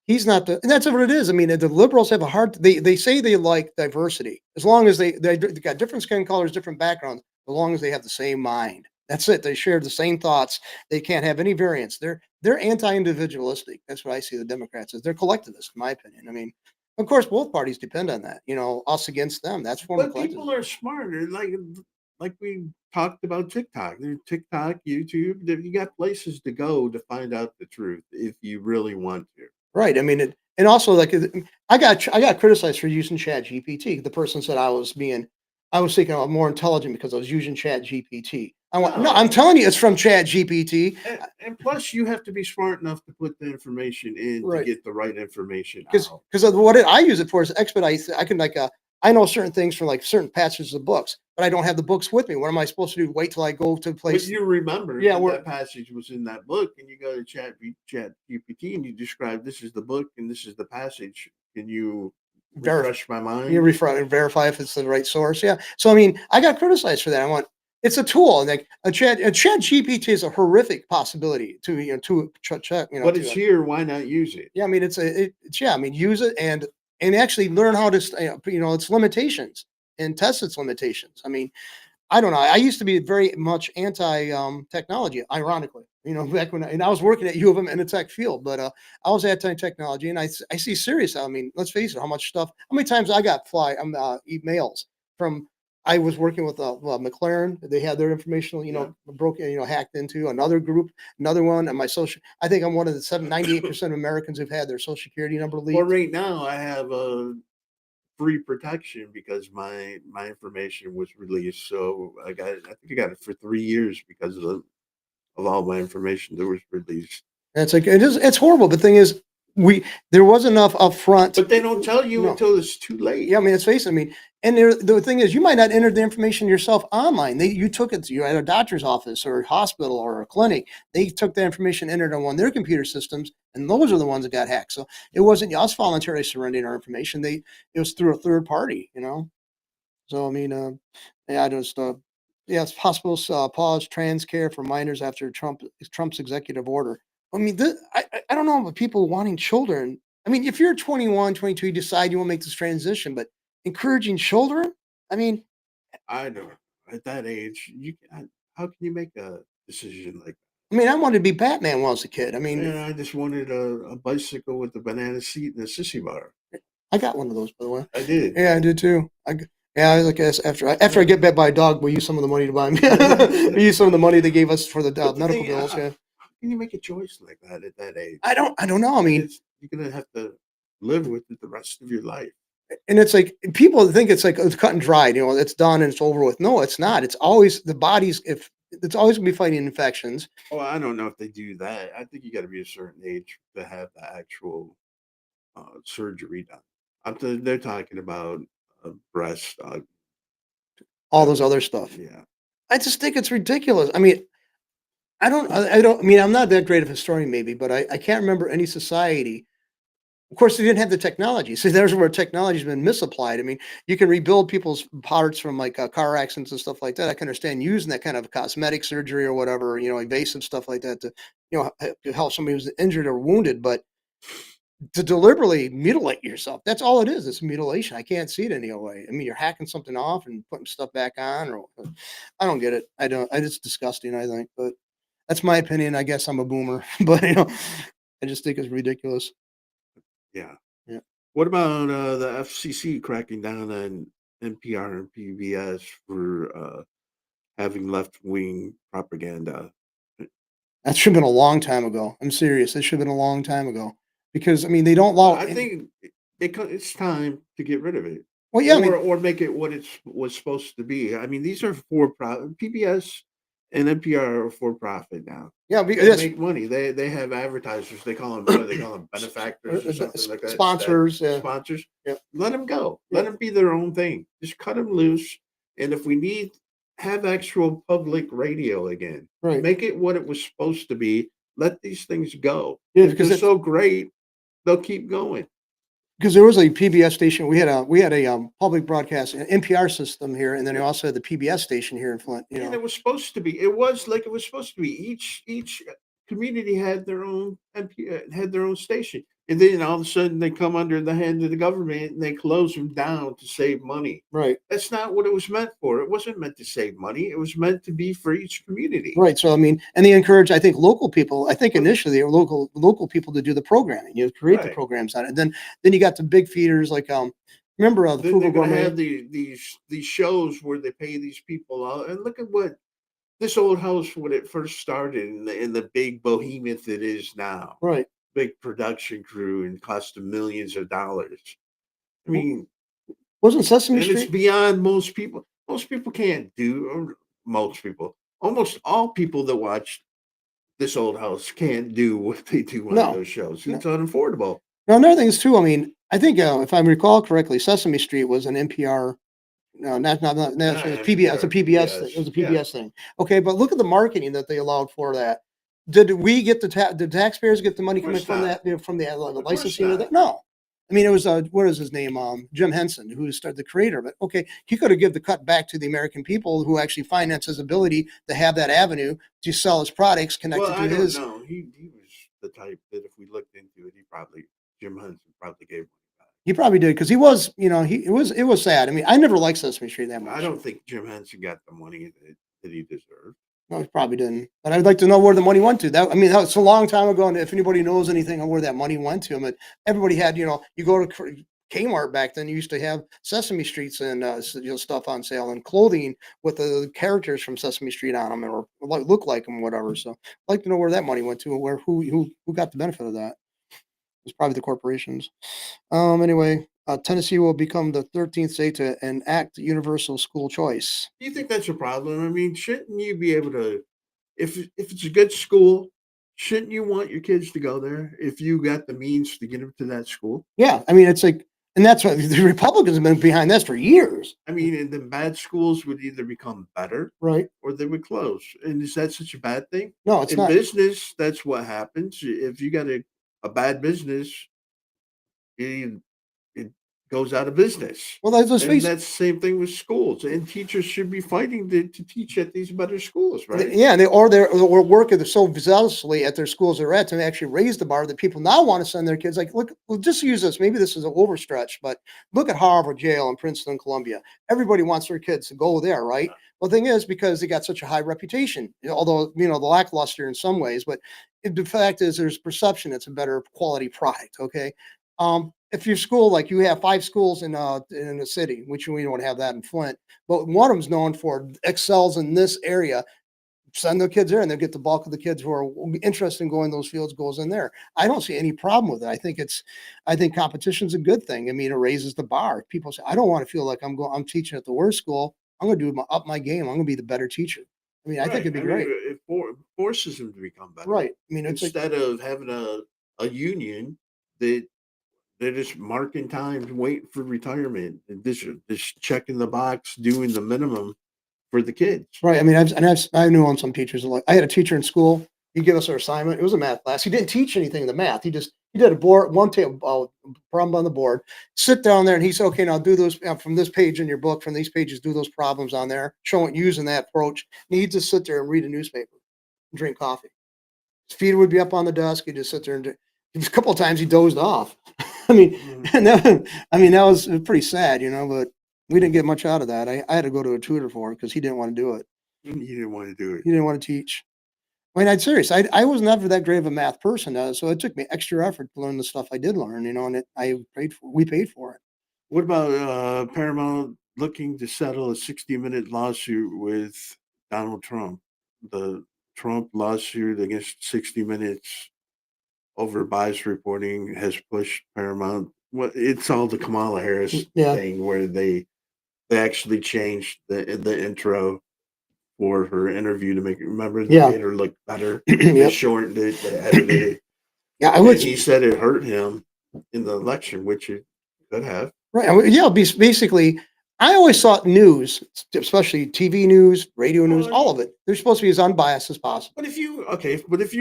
He's not the. And that's what it is. I mean, the liberals have a hard. They say they like diversity as long as they got different skin colors, different backgrounds, as long as they have the same mind. That's it. They share the same thoughts. They can't have any variance. They're anti-individualistic. That's what I see the Democrats as. They're collectivist, in my opinion. I mean, of course, both parties depend on that. Us against them. That's a form of But people collectivism. are smarter. Like we talked about TikTok. There's TikTok, YouTube. You got places to go to find out the truth if you really want to. Right. I mean, and also like I got criticized for using Chat GPT. The person said I was thinking I'm more intelligent because I was using Chat GPT. I went, no, I'm No, telling you, it's from Chat GPT. and plus you have to be smart enough to put the information in to Right. get the right information Because out. I use it for is expedite. I can like I know certain things from like certain passages of books, but I don't have the books with me. What am I supposed to do? Wait till I go to the But place? you remember Yeah, that we're that passage was in that book, and you go to Chat GPT and you describe this is the book and this is the passage. Can you verify. refresh my You mind? verify if it's the right source. Yeah. So I mean, I got criticized for that. I want it's a tool. Like a chat GPT is a horrific possibility to check. But it's here. Why not use it? Yeah. I mean, it's yeah. I mean, use it and actually learn how to its limitations and test its limitations. I mean, I don't know. I used to be very much anti technology, ironically. Back when I was working at U of M in the tech field, but I was anti technology, and I see serious. I mean, let's face it, how much stuff, how many times I got emails from. I was working with McLaren. They had their information, Yeah. broken, hacked into another group, another one, and my social. I think I'm one of the 98% of Americans who've had their social security number Well, leaked. right now I have a free protection because my information was released. So I think I got it for 3 years because of all my information that was released. And it's like it's horrible. The thing is, we there was enough upfront. But they don't tell you No, until it's too late. yeah, I mean, let's face it. I mean, and the thing is, you might not enter the information yourself online. You took it. You're at a doctor's office or a hospital or a clinic. They took that information, entered it on their computer systems, and those are the ones that got hacked. So it wasn't us voluntarily surrendering our information. It was through a third party. So I mean, yeah, I just yes, hospitals pause trans care for minors after Trump's executive order. I mean, I don't know about people wanting children. I mean, if you're 21, 22, you decide you want to make this transition, but encouraging children. I mean, I know at that age, how can you make a decision like I wanted to be Batman when I was a kid. I that? mean, And I just wanted a bicycle with a banana seat and a sissy bar. I got one of those, by the way. I did. Yeah, I did too. Yeah, I like after I get bit by a dog, we use some of the money to buy me. We use some of the money they gave us for the But the medical thing, bills. Yeah, how can you make a choice like that at that age? I don't know. I mean, You're gonna have to live with it the rest of your life. and it's like people think it's like it's cut and dried, it's done and it's over with. No, it's not. It's always the body's if it's always gonna be fighting infections. Oh, I don't know if they do that. I think you got to be a certain age to have the actual surgery done. They're talking about breast. All those other stuff. Yeah, I just think it's ridiculous. I mean, I don't. I mean, I'm not that great of a historian, maybe, but I can't remember any society. Of course, they didn't have the technology. So there's where technology's been misapplied. I mean, you can rebuild people's parts from like car accidents and stuff like that. I can understand using that kind of cosmetic surgery or whatever, invasive stuff like that to, to help somebody who's injured or wounded. But to deliberately mutilate yourself, that's all it is. It's mutilation. I can't see it any other way. I mean, you're hacking something off and putting stuff back on, or I don't get it. I don't. It's disgusting. I think, but that's my opinion. I guess I'm a boomer, but I just think it's ridiculous. yeah. Yeah. What about the FCC cracking down on NPR and PBS for having left wing propaganda? That should have been a long time ago. I'm serious. It should have been a long time ago because I mean they don't Well, allow I any. think it's time to get rid of it. Well, yeah, I mean, or make it what it was supposed to be. I mean, these are for profit. PBS and NPR are for profit now. yeah, They that's make money. They have advertisers. They call them what? They call them benefactors or something like that. sponsors. Sponsors. Yeah, Let them go. yeah, Let them be their own thing. Just cut them loose. And if we need have actual public radio again, right. make it what it was supposed to be. Let these things go. Yeah, If they're so great, they'll keep going. because there was a PBS station. We had a public broadcast an NPR system here, and then we Yeah. also had the PBS station here in Flint. And it was supposed to be. It was like it was supposed to be. Each community had their own had their own station, and then all of a sudden they come under the hand of the government and they close them down to save money. Right, That's not what it was meant for. It wasn't meant to save money. It was meant to be for each community. right. So I mean, and they encourage, I think, local people. I think But initially they were local people to do the programming. You know, create the right. programs on it. And then you got the big feeders like remember the Then they're Frugal going to Gourmet? have these shows where they pay these people out. And look at what this old house when it first started in the big behemoth it is now. Right. Big production crew and cost them millions of dollars. I mean, Wasn't Sesame and it's Street? beyond most people. Most people can't do, or most people, almost all people that watch this old house can't do what they do on No, those shows. no. It's unaffordable. Now another thing is too. I mean, I think if I recall correctly, Sesame Street was an NPR. No, not national. It's PBS. It's a NPR, PBS thing. It was PBS. a Yeah. PBS thing. Okay, but look at the marketing that they allowed for that. Did we get did taxpayers get the money Of coming course from not. that, from the Of course licensing of not. that? No. I mean, it was what is his name? Jim Henson, who started the creator of it. Okay, he could have given the cut back to the American people who actually finance his ability to have that avenue to sell his products Well, connected to I don't his. know. He was the type that if we looked into it, he probably Jim Henson probably gave money back. He probably did because he was, it was sad. I mean, I never liked Sesame Street that I much. don't think Jim Henson got the money that he deserved. No, he probably didn't. But I'd like to know where the money went to. That I mean, that's a long time ago, and if anybody knows anything on where that money went to, I mean, everybody had, you go to Kmart back then, you used to have Sesame Streets and stuff on sale and clothing with the characters from Sesame Street on them or look like them, whatever. So I'd like to know where that money went to, and where who got the benefit of that. It's probably the corporations. Anyway, Tennessee will become the 13th state to enact universal school choice. Do you think that's a problem? I mean, shouldn't you be able to if it's a good school, shouldn't you want your kids to go there if you got the means to get them to that school? Yeah, I mean, it's like, and that's what the Republicans have been behind this for years. I mean, and then bad schools would either become better Right? or they would close. And is that such a bad thing? No, it's In not. business, that's what happens. If you got a bad business, it, it goes out of business. Well, let's And face it. that's the same thing with schools. And teachers should be fighting to teach at these better schools, right? Yeah, and or working so zealously at their schools they're at to actually raise the bar that people now want to send their kids. Like, look, well, just use this. Maybe this is an overstretch, but look at Harvard, Yale, and Princeton, Columbia. Everybody wants their kids to go there, right? Well, the thing is, because they got such a high reputation, although the lackluster in some ways, but the fact is, there's perception it's a better quality product. Okay, if your school, like you have 5 schools in a city, which we don't have that in Flint, but one of them's known for excels in this area, send their kids there and they'll get the bulk of the kids who are interested in going those fields goes in there. I don't see any problem with it. I think competition's a good thing. I mean, it raises the bar. People say, I don't want to feel like I'm teaching at the worst school. I'm going to up my game. I'm going to be the better teacher. I mean, I think Right. it'd be I mean, great. it forces them to become better Right. I mean, it's like, instead of having a union that they're just marking time, waiting for retirement, and just checking the box, doing the minimum for the kids. right. I mean, I knew on some teachers like I had a teacher in school. He gave us our assignment. It was a math class. He didn't teach anything in the math. He did a board one table problem on the board. Sit down there and he said, "Okay, now do those from this page in your book. From these pages, do those problems on there. Showing using that approach. And he'd just sit there and read a newspaper, and drink coffee. His feet would be up on the desk. He'd just sit there and a couple of times he dozed off. I mean, Mhm. and that was pretty sad, but we didn't get much out of that. I had to go to a tutor for it because he didn't want to do it. You didn't want to do it. He didn't want to teach. I mean, I'd serious. I was never that great of a math person, so it took me extra effort to learn the stuff I did learn, and we paid for it. What about Paramount looking to settle a 60-minute lawsuit with Donald Trump? The Trump lawsuit against 60 Minutes over bias reporting has pushed Paramount what it's all the Kamala Harris Yeah, thing where they actually changed the intro for her interview to make it. Remember, they yeah, made her look better. They yep. shortened it. They edited it, Yeah, I and would. he said it hurt him in the election, which it could have. Right. Yeah. Basically, I always thought news, especially TV news, radio news, Well, I all of mean, it, they're supposed to be as unbiased as possible. but if you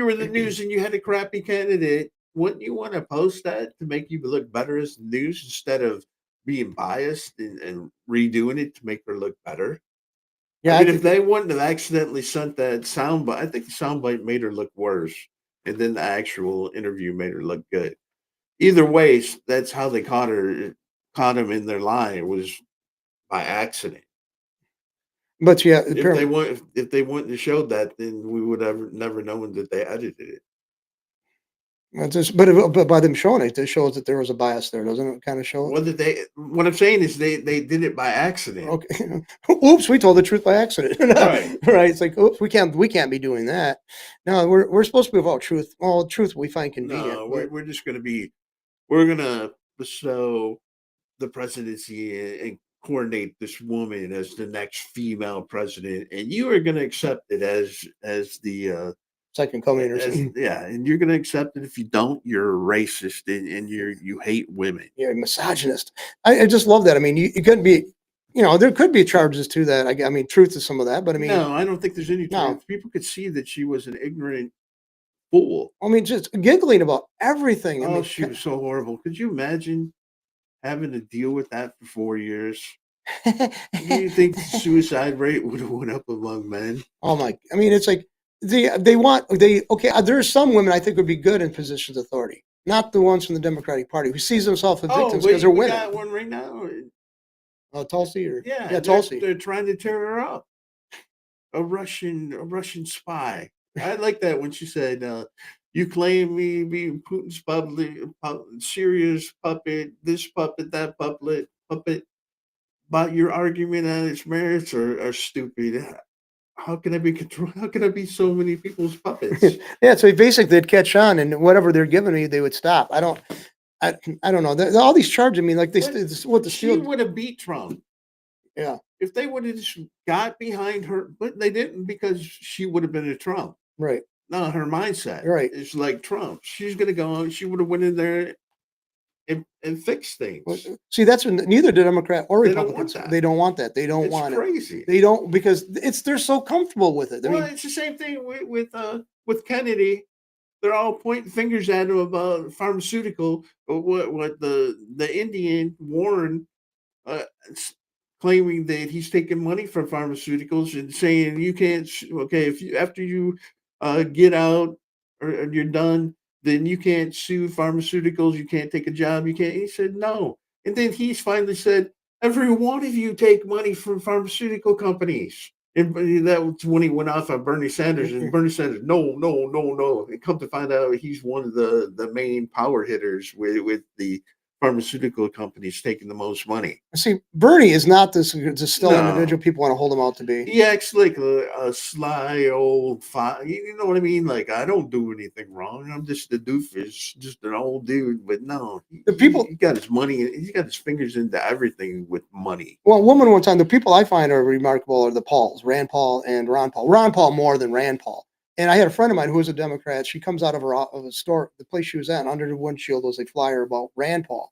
were the news and you had a crappy candidate, wouldn't you want to post that to make you look better as the news instead of being biased and redoing it to make her look better? I Yeah, I mean, if think. they wouldn't have accidentally sent that soundbite, I think the soundbite made her look worse, and then the actual interview made her look good. Either way, that's how they caught him in their lie. It was by accident. But yeah, apparently, If they wouldn't have showed that, then we would have never known that they edited it. but by them showing it, it shows that there was a bias there, doesn't it? Kind of show. What I'm saying is they did it by accident. Okay. Oops, we told the truth by accident. Right. Right. It's like, oops, we can't be doing that. No, we're supposed to be about truth. Well, truth we find convenient, No, but we're just gonna be we're gonna bestow the presidency and coordinate this woman as the next female president, and you are gonna accept it as the second coming or as something. yeah, and you're gonna accept it. If you don't, you're a racist and you hate women. Yeah, misogynist. I just love that. I mean, you couldn't be, there could be charges to that. I mean, truth to some of that, but I mean, No, I don't think there's any no. truth. People could see that she was an ignorant fool. I mean, just giggling about everything. I Oh, mean, she was so horrible. Could you imagine having to deal with that for 4 years? Do you think the suicide rate would have went up among men? oh my! I mean, it's like okay. There's some women I think would be good in positions of authority, not the ones from the Democratic Party who sees themselves as Oh, victims because they're we women. got one right now. Tulsi or Yeah, yeah, Tulsi. they're trying to tear her up. A Russian spy. I like that when she said, "You claim me being Putin's Syria's puppet, this puppet, that puppet. But your argument on its merits are stupid. How can I be control? How can I be so many people's puppets?" Yeah, so basically they'd catch on, and whatever they're giving me, they would stop. I don't know. All these charges. I mean, like What what the she steel. would have beat Trump Yeah, if they would have just got behind her, but they didn't because she would have been a Trump. right, No, her mindset right. is like Trump. She's gonna go on. She would have went in there and fixed Well, things. see, that's when neither Democrat or They don't want Republicans. that. They don't want that. They don't It's want it. crazy. They don't because they're so comfortable with it. I Well, mean, it's the same thing with Kennedy. They're all pointing fingers at him about pharmaceutical. But what the Indian Warren uh, claiming that he's taking money from pharmaceuticals and saying you can't. Okay, if you after you get out or you're done, then you can't sue pharmaceuticals. You can't take a job. You can't. He said no, and then he's finally said, "Every one of you take money from pharmaceutical companies." And that was when he went off on Bernie Sanders, and Bernie Sanders, no, no, no, no. And come to find out, he's one of the main power hitters with the pharmaceutical companies taking the most money. see, Bernie is not this still No, individual people want to hold him out to be. he acts like a sly old You know what I mean? Like I don't do anything wrong. I'm just a doofus, just an old dude. But no, The people, he got his money. He's got his fingers into everything with money. well, woman one time, the people I find are remarkable are the Pauls, Rand Paul and Ron Paul. Ron Paul more than Rand Paul. And I had a friend of mine who was a Democrat. She comes out of of a store, the place she was at, and under the windshield was a flyer about Rand Paul.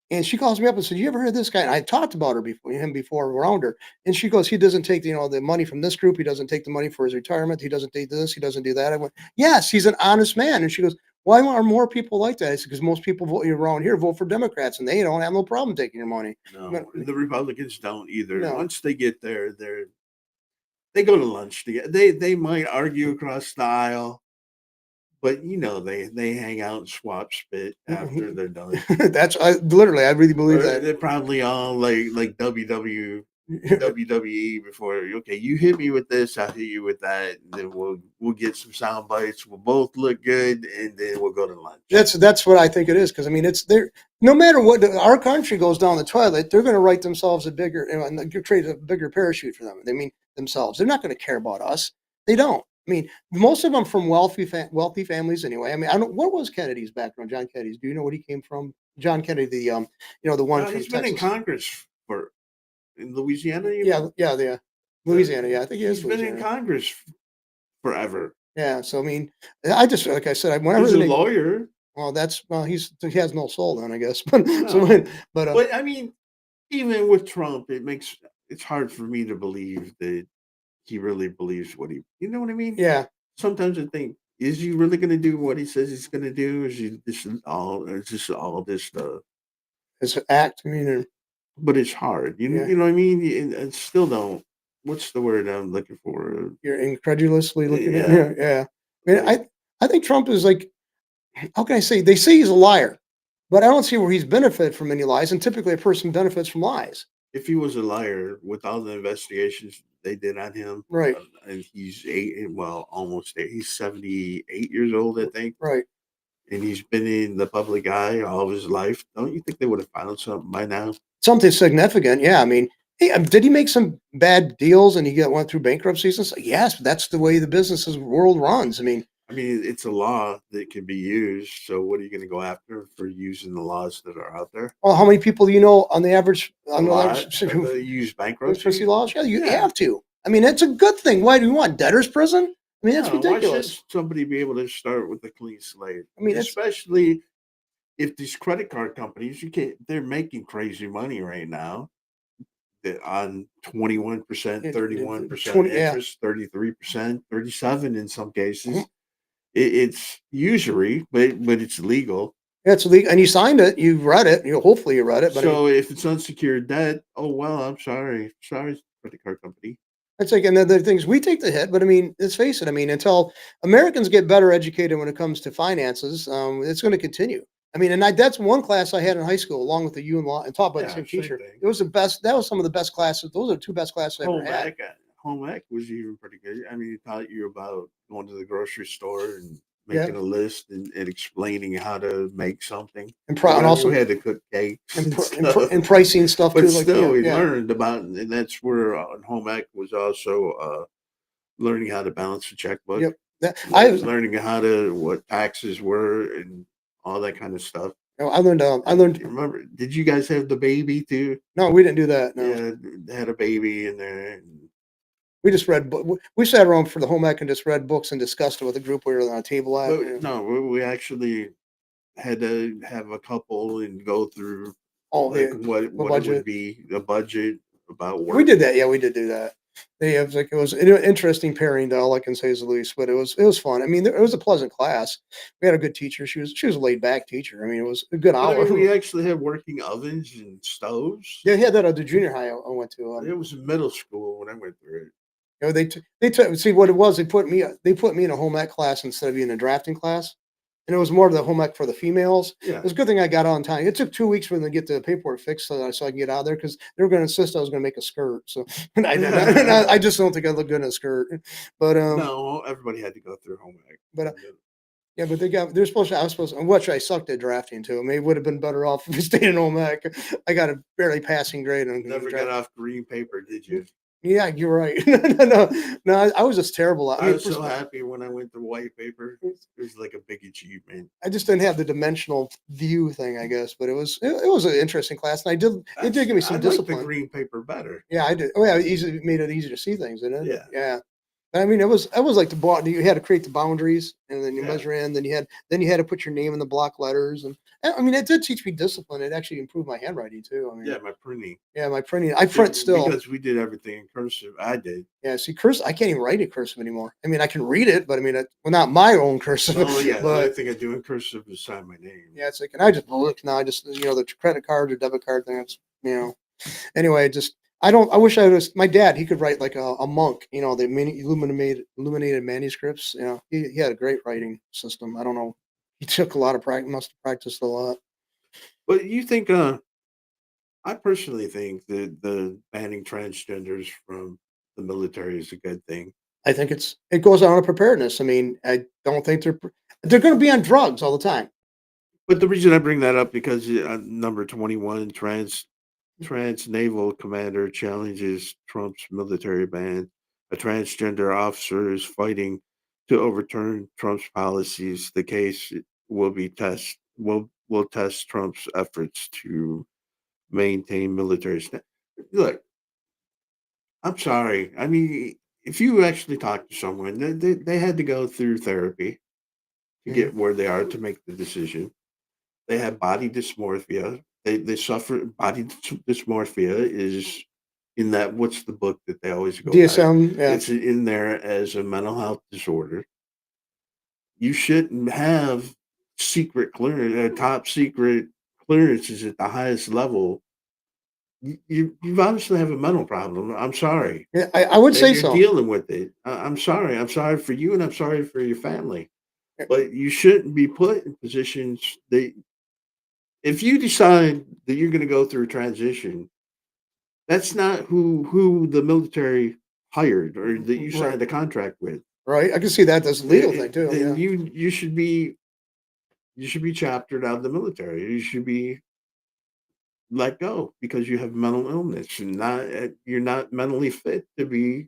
And she calls me up and said, "You ever heard this guy?" And I talked about him before around her. And she goes, "He doesn't take the money from this group. He doesn't take the money for his retirement. He doesn't take this. He doesn't do that." I went, "Yes, he's an honest man." And she goes, "Why are more people like that?" I said, "Because most people around here vote for Democrats, and they don't have no problem taking your money." But, No, the Republicans don't either. no, Once they get there, they go to lunch together. They might argue across the aisle, but they hang out and swap spit after they're done. literally, I really believe Or that. they're probably all like WWE before. Okay, you hit me with this, I'll hit you with that, and then we'll get some sound bites. We'll both look good, and then we'll go to lunch. That's what I think it is because I mean it's there. No matter what our country goes down the toilet, they're going to write themselves a bigger and create a bigger parachute for them. They mean themselves. They're not going to care about us. They don't. I mean, most of them from wealthy families anyway. I mean, I don't. What was Kennedy's background? John Kennedy's. Do you know what he came from? John Kennedy, the one from He's been in Texas. Congress for in Louisiana, you Yeah, mean? yeah, yeah. Uh, Louisiana, yeah, I think he is he's been in Louisiana. Congress forever. Yeah, so I mean, I just like I said, whenever He's the a name, lawyer. he has no soul then, I guess. But so No, but but I mean, even with Trump, it's hard for me to believe that he really believes what he. You know what I mean? yeah, Sometimes I think, is he really going to do what he says he's going to do? Is he this is all? Is this all this stuff? his act. I mean, But it's hard. yeah, You know what I mean? And still don't. What's the word I'm looking for? you're incredulously looking at Yeah, yeah, yeah. I mean, like I think Trump is like, how can I say? They say he's a liar, but I don't see where he's benefited from any lies. And typically, a person benefits from lies. if he was a liar with all the investigations they did on him, Right, and he's well, almost eight. He's 78 years old, I think, right. and he's been in the public eye all of his life. Don't you think they would have found something by now? Something significant, yeah. I mean, hey, did he make some bad deals and he went through bankruptcies and stuff? Yes, but that's the way the business world runs. I mean, I mean, it's a law that can be used. So what are you going to go after for using the laws that are out there? well, how many people do you know on the average A on the lot average of who the use bankruptcy bankruptcy. laws? Yeah, you Yeah. have to. I mean, it's a good thing. Why do you want debtor's prison? I mean, that's No, why should ridiculous. somebody be able to start with a clean slate? I mean, it's Especially if these credit card companies, you can't, they're making crazy money right now on 21%, it, 31% 20, yeah. interest, 33%, 37 in some Mhm. cases. It's usury, but it's legal. Yeah, it's legal, and you signed it. You read it. Hopefully you read it. But I mean, So if it's unsecured debt, oh well, I'm sorry. Sorry, credit card company. it's like, and then the things we take the hit, but I mean, let's face it. I mean, until Americans get better educated when it comes to finances, it's going to continue. I mean, that's one class I had in high school, along with the U and law, and taught by the Yeah, same same teacher. thing. It was the best. That was some of the best classes. Those are the two best classes I ever Home had. ec, home ec was even pretty good. I mean, it taught you about going to the grocery store and Yeah, making a list and explaining how to make something. and Well, you also had to cook cakes and stuff, and pricing stuff but too. Like still, we yeah, learned about, and that's where home ec was also learning how to balance a checkbook, yep. That I was. learning how to what taxes were and all that kind of stuff. I learned. I And learned. you remember, did you guys have the baby too? No, we didn't do that. No, Yeah, they had a baby in there. And, we just read. We sat around for the home ec and just read books and discussed it with a group we were on a table at. but no, we actually had to have a couple and go through Oh, like the what it would budget. be, a budget about We work. did that. Yeah, we did do that. Yeah, it was an interesting pairing, though. All I can say is the least, but it was fun. I mean, it was a pleasant class. We had a good teacher. She was a laid back teacher. I mean, it was a good But I hour. mean, we actually had working ovens and stoves. Yeah, that at the junior high I went to. It was in middle school when I went through it. They took see what it was. They put me in a home ec class instead of being a drafting class, and it was more of the home ec for the females. It Yeah. was a good thing I got on time. It took 2 weeks for them to get the paperwork fixed so I can get out of there because they were going to insist I was going to make a skirt. So and I just don't think I look good in a skirt. But No, everybody had to go through home ec. but yeah, but they're supposed to. I was supposed to, which I sucked at drafting too. Maybe would have been better off if we stayed in home ec. I got a barely passing grade on Never got draft. off green paper, did you? Yeah, you're right. No, I was just terrible. I I mean, was so happy when I went to white paper. It was like a big achievement. I just didn't have the dimensional view thing, I guess. But it was an interesting class, and it did give me I some like the discipline. green paper better. Yeah, I did. Oh yeah, it made it easier to see things, didn't it? Yeah, Yeah. I mean, it was like you had to create the boundaries, and then you yeah. measure in. Then you had to put your name in the block letters, and I mean, it did teach me discipline. It actually improved my handwriting too. I mean, Yeah, my printing. yeah, my printing. I print still. Because we did everything in cursive. I did. Yeah, see, cursive. I can't even write in cursive anymore. I mean, I can read it, but I mean, well, not my own cursive. Oh yeah, the only But thing I do in cursive is sign my name. yeah, it's like, and I just look now. I just the credit card or debit card thing. It's anyway. Just I wish I was my dad. He could write like a monk. The mini illuminated manuscripts. He had a great writing system. I don't know. He took a lot of practice. Must have practiced a lot. But you think? I personally think that the banning transgenders from the military is a good thing. I think it goes on to preparedness. I mean, I don't think they're going to be on drugs all the time. But the reason I bring that up because number 21 trans naval commander challenges Trump's military ban. A transgender officer is fighting to overturn Trump's policies. The case will will test Trump's efforts to maintain military Look, I'm sorry. I mean, if you actually talk to someone, they had to go through therapy to Mhm. get where they are to make the decision. They have body dysmorphia. They suffer dysmorphia is in that what's the book that they always go by? DSM, yeah. It's in there as a mental health disorder. You shouldn't have secret clearance, top secret clearances at the highest level. You obviously have a mental problem. I'm sorry, Yeah, I would and say you're so. dealing with it. I'm sorry. I'm sorry for you, and I'm sorry for your family. But you shouldn't be put in positions that if you decide that you're going to go through a transition, that's not who the military hired or that you Right, signed a contract with. right. I can see that as a legal thing too. Then Yeah. you should be chaptered out of the military. You should be let go because you have mental illness and you're not mentally fit to be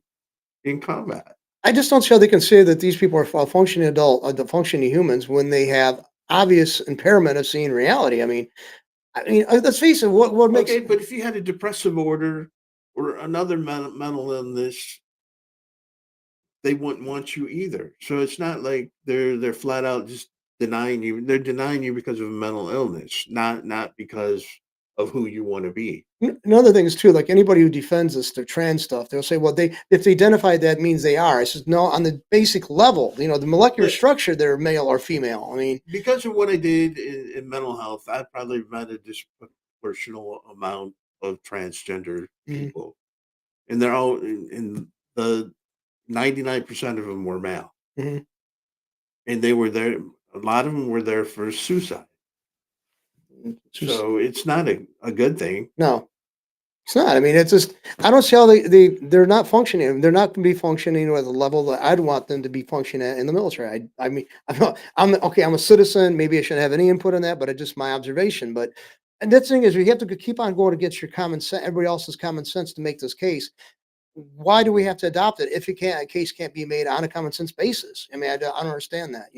in combat. I just don't see how they can say that these people are functioning functioning humans when they have obvious impairment of seeing reality. Let's face it. What makes Okay, but if you had a depressive order or another mental illness, they wouldn't want you either. So it's not like they're flat out just denying you. They're denying you because of a mental illness, not because of who you want to be. another thing is too, like anybody who defends this, their trans stuff, they'll say, well, they if they identify that means they are. I says, no, on the basic level, the molecular But structure, they're male or female. because of what I did in mental health, I probably met a disproportional amount of transgender Mhm, people, and they're all in the 99% of them were male, mhm. and they were there. A lot of them were there for suicide. So it's not a good thing. No, it's not. It's just I don't see how they're not functioning. They're not going to be functioning at the level that I'd want them to be functioning at in the military. I'm okay. I'm a citizen. Maybe I shouldn't have any input on that, but it's just my observation. But and that's the thing is, we have to keep on going against your common sense, everybody else's common sense to make this case. Why do we have to adopt it if a case can't be made on a common sense basis? I don't understand that.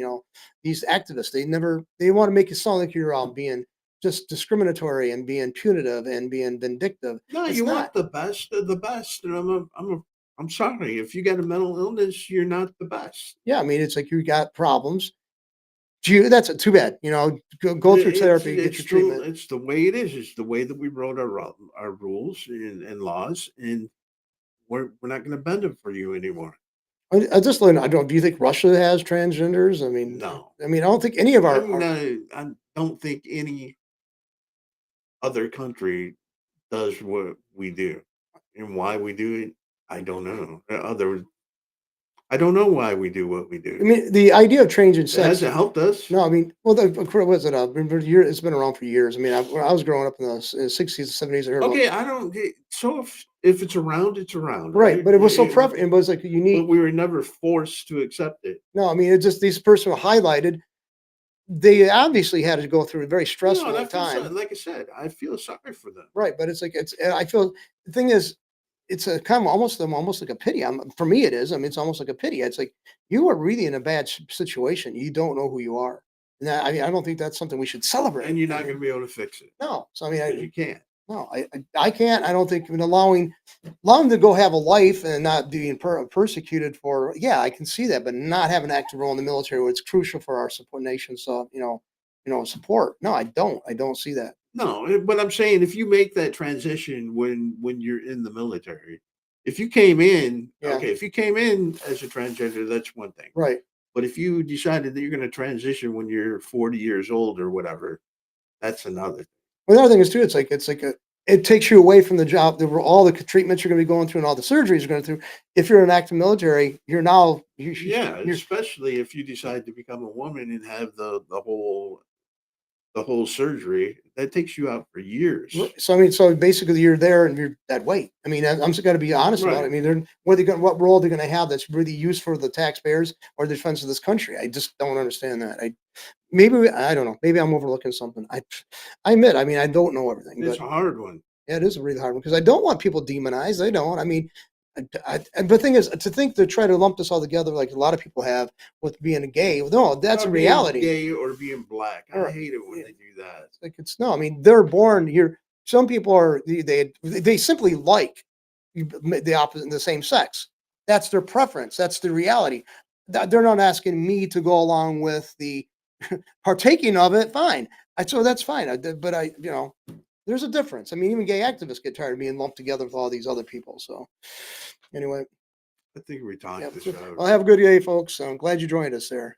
These activists, they want to make it sound like you're being just discriminatory and being punitive and being vindictive. No, It's you not. want the best of the best, and I'm sorry if you got a mental illness, you're not the best. Yeah, it's like you got problems. That's too bad. Go through It's therapy, get your it's the treatment. it's the way it is. It's the way that we wrote our rules and laws, and we're not going to bend them for you anymore. I just learned. I don't. Do you think Russia has transgenders? No, I don't think any of I our, mean I don't think any other country does what we do, and why we do it. I don't know. I don't know why we do what we do. the idea of changing It sex. hasn't helped us. No, well, was it? It's been around for years. When I was growing up in the '60s and '70s, I heard about Okay, I don't get so if it's around, it's around, right, right? but it was so prevalent. It was like But unique. we were never forced to accept it. No, it just these person were highlighted. They obviously had to go through a very And I stressful feel time, like I said, I feel sorry for them. right? But it's like and I feel the thing is, it's a kind of almost like a pity. For me, it is. It's almost like a pity. It's like you are really in a bad situation. You don't know who you are, and I don't think that's something we should celebrate. And you're not going to be able to fix it No. So because you can't. no, I can't. I don't think allowing them to go have a life and not being persecuted for. Yeah, I can see that, but not have an active role in the military, where it's crucial for our support nations. So support. No, I don't. I don't see that. No, but I'm saying if you make that transition when you're in the military, if you came in, Yeah, okay, if you came in as a transgender, that's one thing. right. But if you decided that you're going to transition when you're 40 years old or whatever, that's another thing. Well, the other thing is too, it takes you away from the job. All the treatments you're going to be going through and all the surgeries you're going through. If you're an active military, you're now Yeah, you're especially if you decide to become a woman and have the whole surgery, that takes you out for years. so so basically you're there and you're that weight. I'm just going to be honest about it. Right. What role they're going to have that's really useful for the taxpayers or the defense of this country? I just don't understand that. I don't know. Maybe I'm overlooking something. I admit. I don't know everything, It's but a hard one. yeah, it is a really hard one because I don't want people demonized. I don't. And the thing is, to try to lump this all together like a lot of people have with being gay. No, that's a Or being reality. gay or being black. I Or- hate it when yeah. they do that. Like it's no. I mean, they're born here. Some people are they simply like the opposite, the same sex. That's their preference. That's the reality. They're not asking me to go along with the partaking of it. Fine. So that's fine. But there's a difference. I mean, even gay activists get tired of being lumped together with all these other people. So anyway, I think we talked yeah. this out. Well, have a good day, folks. I'm glad you joined us there.